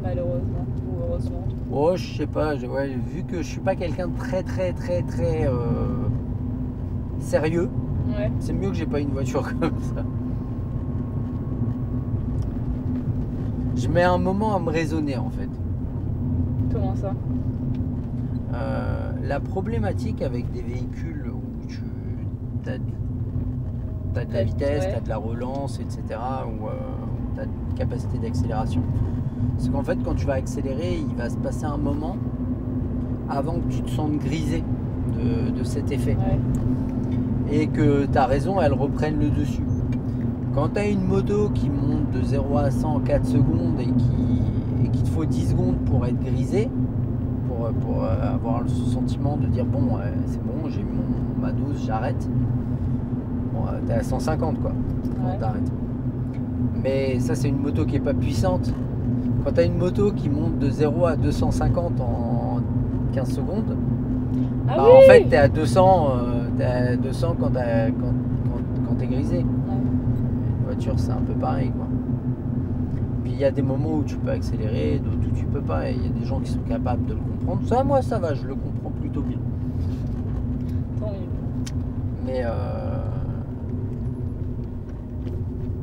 Malheureusement, ou heureusement. Oh, je sais pas, ouais, vu que je suis pas quelqu'un de très sérieux, Ouais. c'est mieux que j'ai pas une voiture comme ça. Je mets un moment à me raisonner, en fait. Comment ça? La problématique avec des véhicules où tu as de la vitesse, Ouais. tu as de la relance, etc., où tu as une capacité d'accélération, c'est qu'en fait, quand tu vas accélérer, il va se passer un moment avant que tu te sentes grisé de cet effet. Ouais. Et que ta raison, elle reprenne le dessus. Quand tu as une moto qui monte de 0 à 100 en 4 secondes et qu'il te faut 10 secondes pour être grisé, pour avoir ce sentiment de dire bon, c'est bon, j'ai eu ma dose, j'arrête. Bon, t'es à 150 quoi, quand Ouais. t'arrêtes. Mais ça, c'est une moto qui est pas puissante. Quand t'as une moto qui monte de 0 à 250 en 15 secondes, Ah bah, oui! en fait, t'es à 200, quand t'es grisé. Ouais. Une voiture, c'est un peu pareil, quoi. Puis il y a des moments où tu peux accélérer, d'autres où tu peux pas. Et il y a des gens qui sont capables de le comprendre. Ça, moi, ça va, je le comprends plutôt bien. Tant mieux. Mais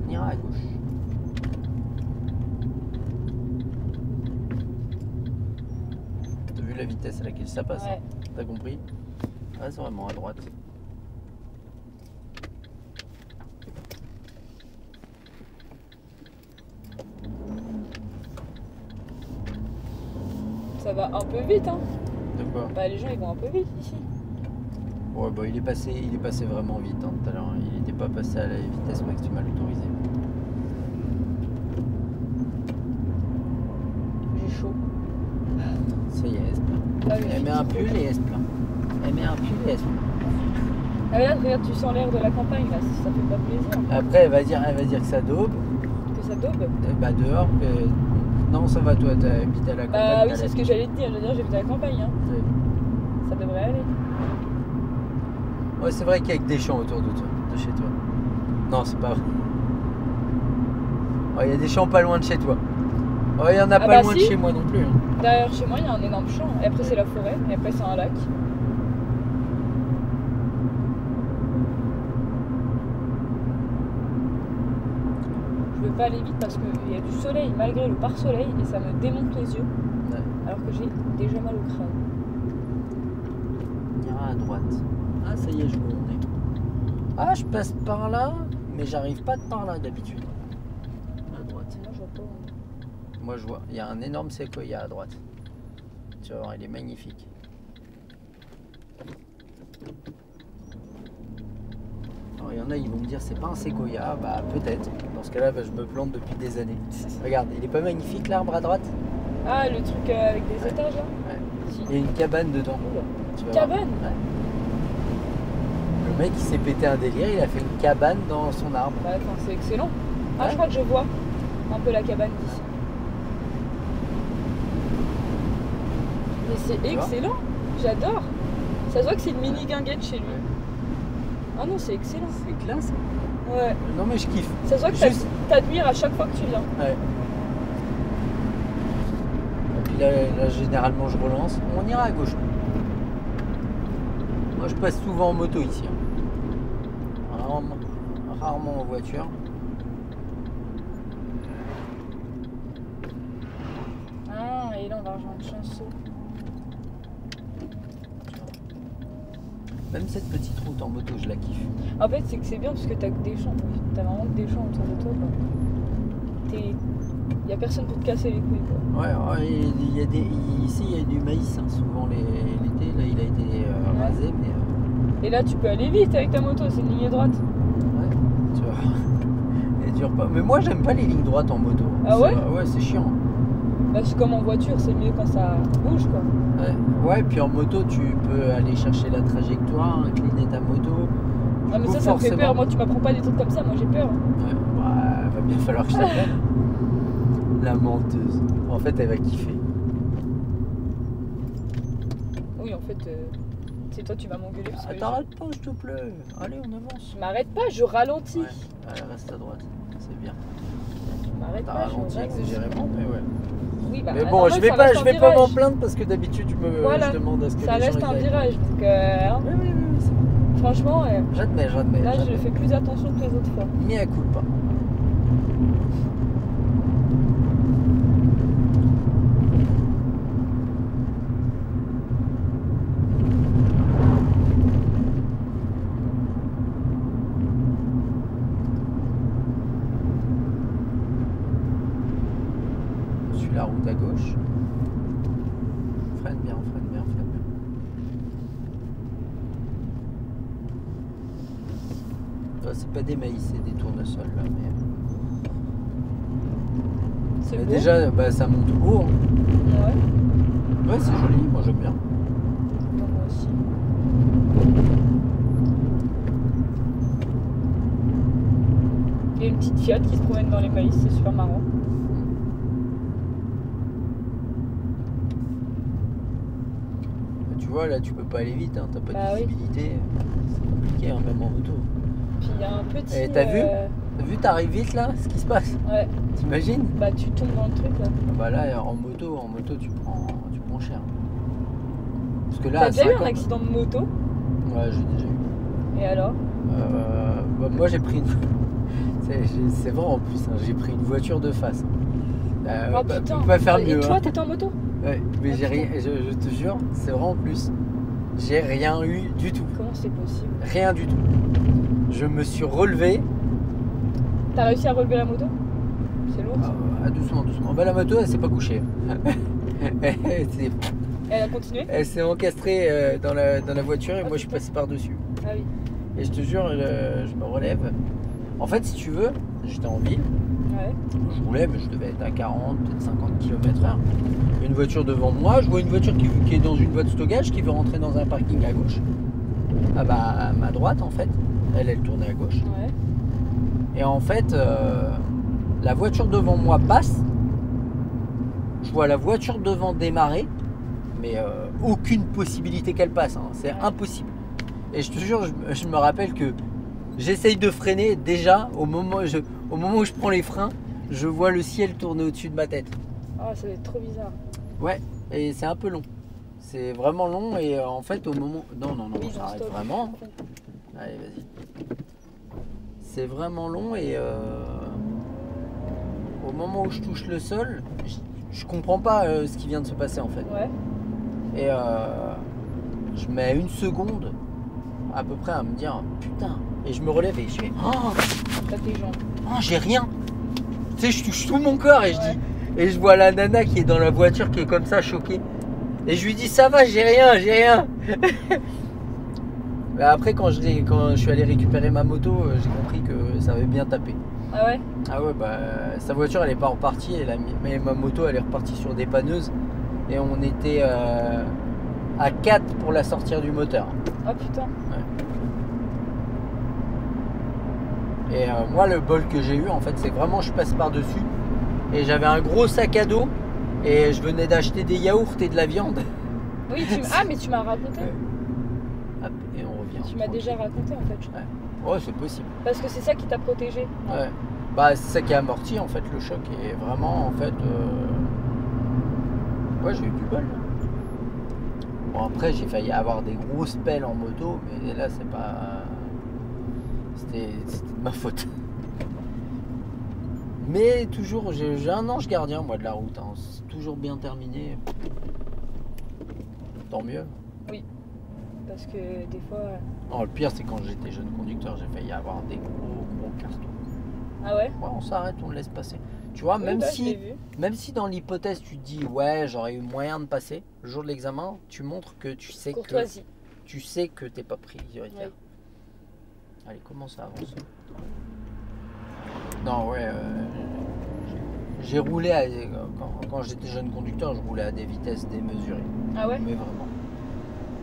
on ira à gauche. T'as vu la vitesse à laquelle ça passe? Ouais. Hein? T'as compris? Ah, c'est vraiment à droite. Ça va un peu vite, hein. De quoi? Bah, les gens, ils vont un peu vite ici. Ouais, bah, il est passé vraiment vite hein, tout à l'heure. Il n'était pas passé à la vitesse maximale autorisée. J'ai chaud. Ça y est, elle se plaint. Ah, oui, Elle met un pull et elle se plaint. Elle met un pull et elle se plaint. Ah, mais là, regarde, tu sens l'air de la campagne, là. Ça fait pas plaisir. Après, elle va dire que ça daube. Que ça daube. Bah dehors, que... Non, ça va, toi, t'habites à la campagne. Bah oui, t'as c'est la- ce que j'allais te dire. Je veux dire, j'habite à la campagne, hein. Ça devrait aller. Ouais, c'est vrai qu'il y a que des champs autour de toi, de chez toi. Non, c'est pas vrai. Ouais, il y a des champs pas loin de chez toi. Ouais, il y en a Ah pas bah loin de si. chez moi non plus. Hein. Derrière chez moi, il y a un énorme champ. Et après, c'est la forêt. Et après, c'est un lac. Je veux pas aller vite parce qu'il y a du soleil malgré le pare-soleil et ça me démonte les yeux. Ouais. Alors que j'ai déjà mal au crâne. On ira à droite. Ah, ça y est, je vois où on est. Ah, je passe par là, mais j'arrive pas par là d'habitude. À droite. Moi, je vois pas. Moi, je vois. Il y a un énorme séquoia à droite. Tu vas voir, il est magnifique. Alors, il y en a, ils vont me dire, c'est pas un séquoia. Bah, peut-être. Dans ce cas-là, bah, je me plante depuis des années. Regarde, il est pas magnifique l'arbre à droite? Ah, le truc avec des Ouais. étages là? Ouais. Si. Il y a une cabane dedans. Oula. Tu vas voir. Cabane? Ouais. Le Le mec il s'est pété un délire, il a fait une cabane dans son arbre. Bah, enfin, c'est excellent. Ah, Ouais. je crois que je vois un peu la cabane d'ici. Mais c'est vois excellent. J'adore. Ça se voit que c'est une mini guinguette chez lui. Ah non, c'est excellent. C'est classe. Ouais. Non mais je kiffe. Ça se voit que Juste- t'admires à chaque fois que tu viens. Ouais. Et puis là, généralement je relance. On ira à gauche. Moi je passe souvent en moto ici. Hein. Rarement en voiture. Ah, et là on va rejoindre Chanceau. Même cette petite route en moto, je la kiffe. En fait, c'est que c'est bien parce que t'as que des champs. T'as vraiment que des champs autour de toi. Il y a personne pour te casser les couilles. Quoi. Ouais, il y a des, ici il y a du maïs, hein, souvent l'été. Là il a été rasé, mais Et là, tu peux aller vite avec ta moto, c'est une ligne droite. ouais, tu vois. Elle dure pas. Mais moi j'aime pas les lignes droites en moto. Ah ouais? Ouais, c'est chiant. Bah, c'est comme en voiture, c'est mieux quand ça bouge quoi. Ouais, puis en moto tu peux aller chercher la trajectoire, incliner ta moto. Du Ah, mais coup, ça me fait forcément- peur. Moi, tu m'apprends pas des trucs comme ça, moi j'ai peur. Ouais, bah, va bien falloir que je t'apprenne. La menteuse. En fait, elle va kiffer. Oui, en fait, c'est toi, tu vas m'engueuler parce que T'arrêtes pas, s'il te plaît. Allez, on avance. je m'arrête pas, je ralentis. Ouais, allez, reste à droite. C'est bien. Je m'arrête T'as pas, je ralenti ralentis. exagérément, mais ouais. Oui, bah, Mais bon, normal, je vais ça pas, reste je un vais pas virage. m'en plaindre parce que d'habitude, Voilà, je demande à ce que ça les gens reste ils un aillent. virage, donc hein, Oui, c'est bon. franchement, J'admets. là je j'admets. fais plus attention que les autres fois. Mea culpa. On suit la route à gauche. Freine bien. C'est pas des maïs, c'est des tournesols là, mais. C'est Mais beau. déjà, bah, ça monte haut. Hein. Ouais, Ouais, c'est joli, moi j'aime bien. non, moi aussi. Il y a une petite Fiat qui se promène dans les maïs, c'est super marrant. Tu vois, là tu peux pas aller vite, hein, t'as pas Bah de oui. visibilité. C'est compliqué, hein, même en moto. Puis il y a un petit. Et t'as vu T'as vu, t'arrives vite là, ce qui se passe? Ouais, T'imagines? bah tu tombes dans le truc là. Bah là, en moto tu prends cher. Parce que là, T'as à déjà eu un 50 accident de moto? Ouais, j'ai déjà eu. Et alors? Bah, moi j'ai pris une. C'est vrai en plus, hein, j'ai pris une voiture de face. Oh putain! Peut pas faire Et mieux. toi, hein. t'étais en moto? Ouais, mais Ah, j'ai rien, putain. je te jure, c'est vrai en plus. J'ai rien eu du tout. Comment c'est possible? Rien du tout. Je me suis relevé. T'as réussi à relever la moto? C'est lourd ça. Doucement. Bah, la moto, elle s'est pas couchée. Elle a continué? Elle s'est encastrée dans la voiture et Ah, moi je suis putain. passé par-dessus. Ah oui. Et je te jure, je me relève. En fait, si tu veux, j'étais en ville. Ouais. Je roulais, mais je devais être à 40, peut-être 50 km/h. Il y a une voiture devant moi. Je vois une voiture qui est dans une voie de stockage qui veut rentrer dans un parking à gauche. Ah bah, à ma droite en fait. Elle tournait à gauche. Ouais. Et en fait, la voiture devant moi passe. Je vois la voiture devant démarrer, mais aucune possibilité qu'elle passe. Hein. C'est Ouais. impossible. Et je te jure, je me rappelle que j'essaye de freiner. Déjà, au moment où je prends les freins, je vois le ciel tourner au-dessus de ma tête. Ah, ça va être trop bizarre. Ouais, et c'est un peu long. C'est vraiment long et en fait, au moment. Non, Oui, ça non, arrête stop. vraiment. Allez, vas-y. C'est vraiment long et au moment où je touche le sol, je comprends pas ce qui vient de se passer en fait. Ouais. Et je mets une seconde à peu près à me dire putain. Et je me relève et je fais oh, T'as tes jambes. j'ai rien. Tu sais, je touche tout mon corps et je Ouais. dis. Et je vois la nana qui est dans la voiture qui est comme ça choquée. Et je lui dis ça va, j'ai rien. Mais après quand je suis allé récupérer ma moto, j'ai compris que ça avait bien tapé. Ah ouais? Ah ouais bah sa voiture elle est pas repartie, mais ma moto elle est repartie sur des panneuses et on était à 4 pour la sortir du moteur. Ah putain. Et moi, le bol que j'ai eu, en fait, c'est vraiment je passe par-dessus. Et j'avais un gros sac à dos. Et je venais d'acheter des yaourts et de la viande. Oui, mais tu m'as raconté. Hop, et on revient. Tu m'as déjà raconté en fait, je crois. Ouais, c'est possible. Parce que c'est ça qui t'a protégé. Ouais. Bah, c'est ça qui a amorti en fait le choc. Et vraiment, en fait, ouais, j'ai eu du bol. Bon, après, j'ai failli avoir des grosses pelles en moto, mais là, c'est pas. C'était de ma faute. Mais toujours, j'ai un ange gardien, moi, de la route. Hein. C'est toujours bien terminé. Tant mieux. Oui. Parce que des fois. Non, le pire, c'est quand j'étais jeune conducteur, j'ai failli avoir des gros cartons. Ah ouais? Ouais, on s'arrête, on le laisse passer. Tu vois, Oui, même si dans l'hypothèse tu te dis ouais, j'aurais eu moyen de passer, le jour de l'examen, tu montres que tu sais que t'es pas prioritaire. Oui. Allez, comment ça avance? Non, ouais. J'ai roulé quand j'étais jeune conducteur, je roulais à des vitesses démesurées. Ah ouais? Mais vraiment.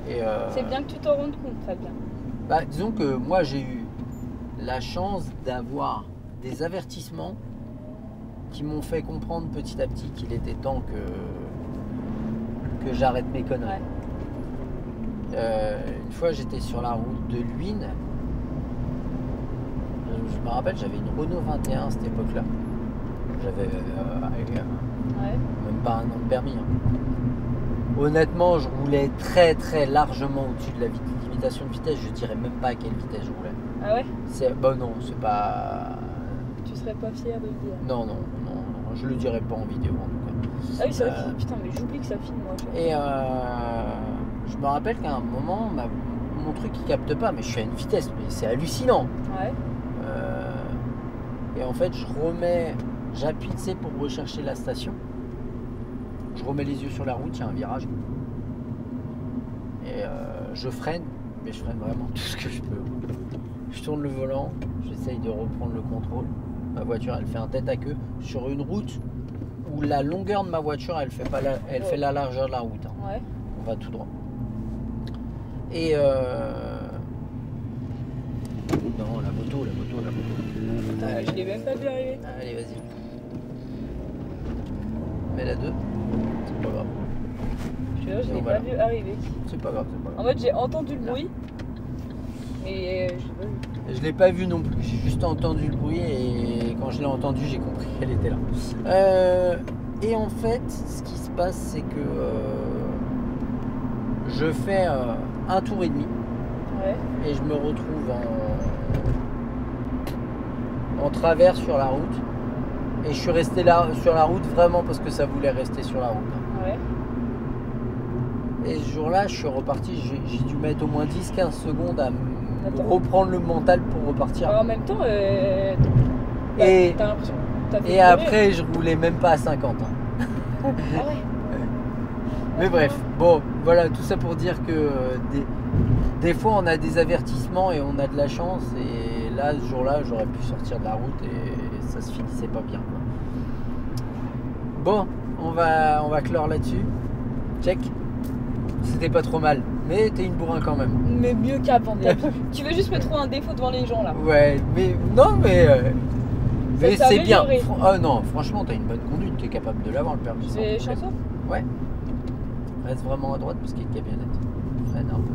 Et c'est bien que tu t'en rendes compte, Fabien. Bah, disons que moi j'ai eu la chance d'avoir des avertissements qui m'ont fait comprendre petit à petit qu'il était temps que j'arrête mes conneries. Ouais. Une fois j'étais sur la route de Luynes. Je me rappelle, j'avais une Renault 21 à cette époque-là. J'avais même pas un an de permis. Hein. Honnêtement, je roulais très très largement au-dessus de la limitation de vitesse. Je dirais même pas à quelle vitesse je roulais. Ah ouais? Bah non, c'est pas. Tu serais pas fier de le dire? Non, je le dirais pas en vidéo en tout cas. Ah oui, c'est vrai que putain, mais j'oublie que ça filme moi. Et je me rappelle qu'à un moment, mon truc il capte pas, mais je suis à une vitesse, mais c'est hallucinant. Ouais. Et en fait, j'appuie pour rechercher la station. Je remets les yeux sur la route, il y a un virage. Et je freine, mais je freine vraiment tout ce que je peux. Je tourne le volant, j'essaye de reprendre le contrôle. Ma voiture, elle fait un tête à queue sur une route où la longueur de ma voiture, elle fait la largeur de la route. Hein. Ouais. On va tout droit. Et non, la moto. Je l'ai même pas vu arriver. Allez, vas-y. Mets la 2. C'est pas grave. Je l'ai pas vu arriver. C'est pas grave. En fait, j'ai entendu le bruit, mais je l'ai pas vu. Je l'ai pas vu non plus. J'ai juste entendu le bruit et quand je l'ai entendu, j'ai compris qu'elle était là. Et en fait, ce qui se passe, c'est que je fais un tour et demi. Ouais. Et je me retrouve en travers sur la route. Et je suis resté là sur la route vraiment parce que ça voulait rester sur la route. Ouais. Et ce jour-là, je suis reparti. J'ai dû mettre au moins 10-15 secondes à reprendre le mental pour repartir. Alors, en même temps, et t'as l'impression. Et après, je roulais même pas à 50. Hein. Ah ouais. Mais bref, bon, voilà, tout ça pour dire que des fois on a des avertissements et on a de la chance. Et là, ce jour-là, j'aurais pu sortir de la route et ça se finissait pas bien, quoi. Bon, on va clore là-dessus. Check. C'était pas trop mal, mais t'es une bourrin quand même. Mais mieux qu'avant. Tu veux juste me trouver un défaut devant les gens là. Ouais, mais non, mais c'est bien. Ah non, franchement, t'as une bonne conduite, t'es capable de l'avoir le permis. C'est chanceux. Ouais. Reste vraiment à droite parce qu'il y a une camionnette. Freine un peu.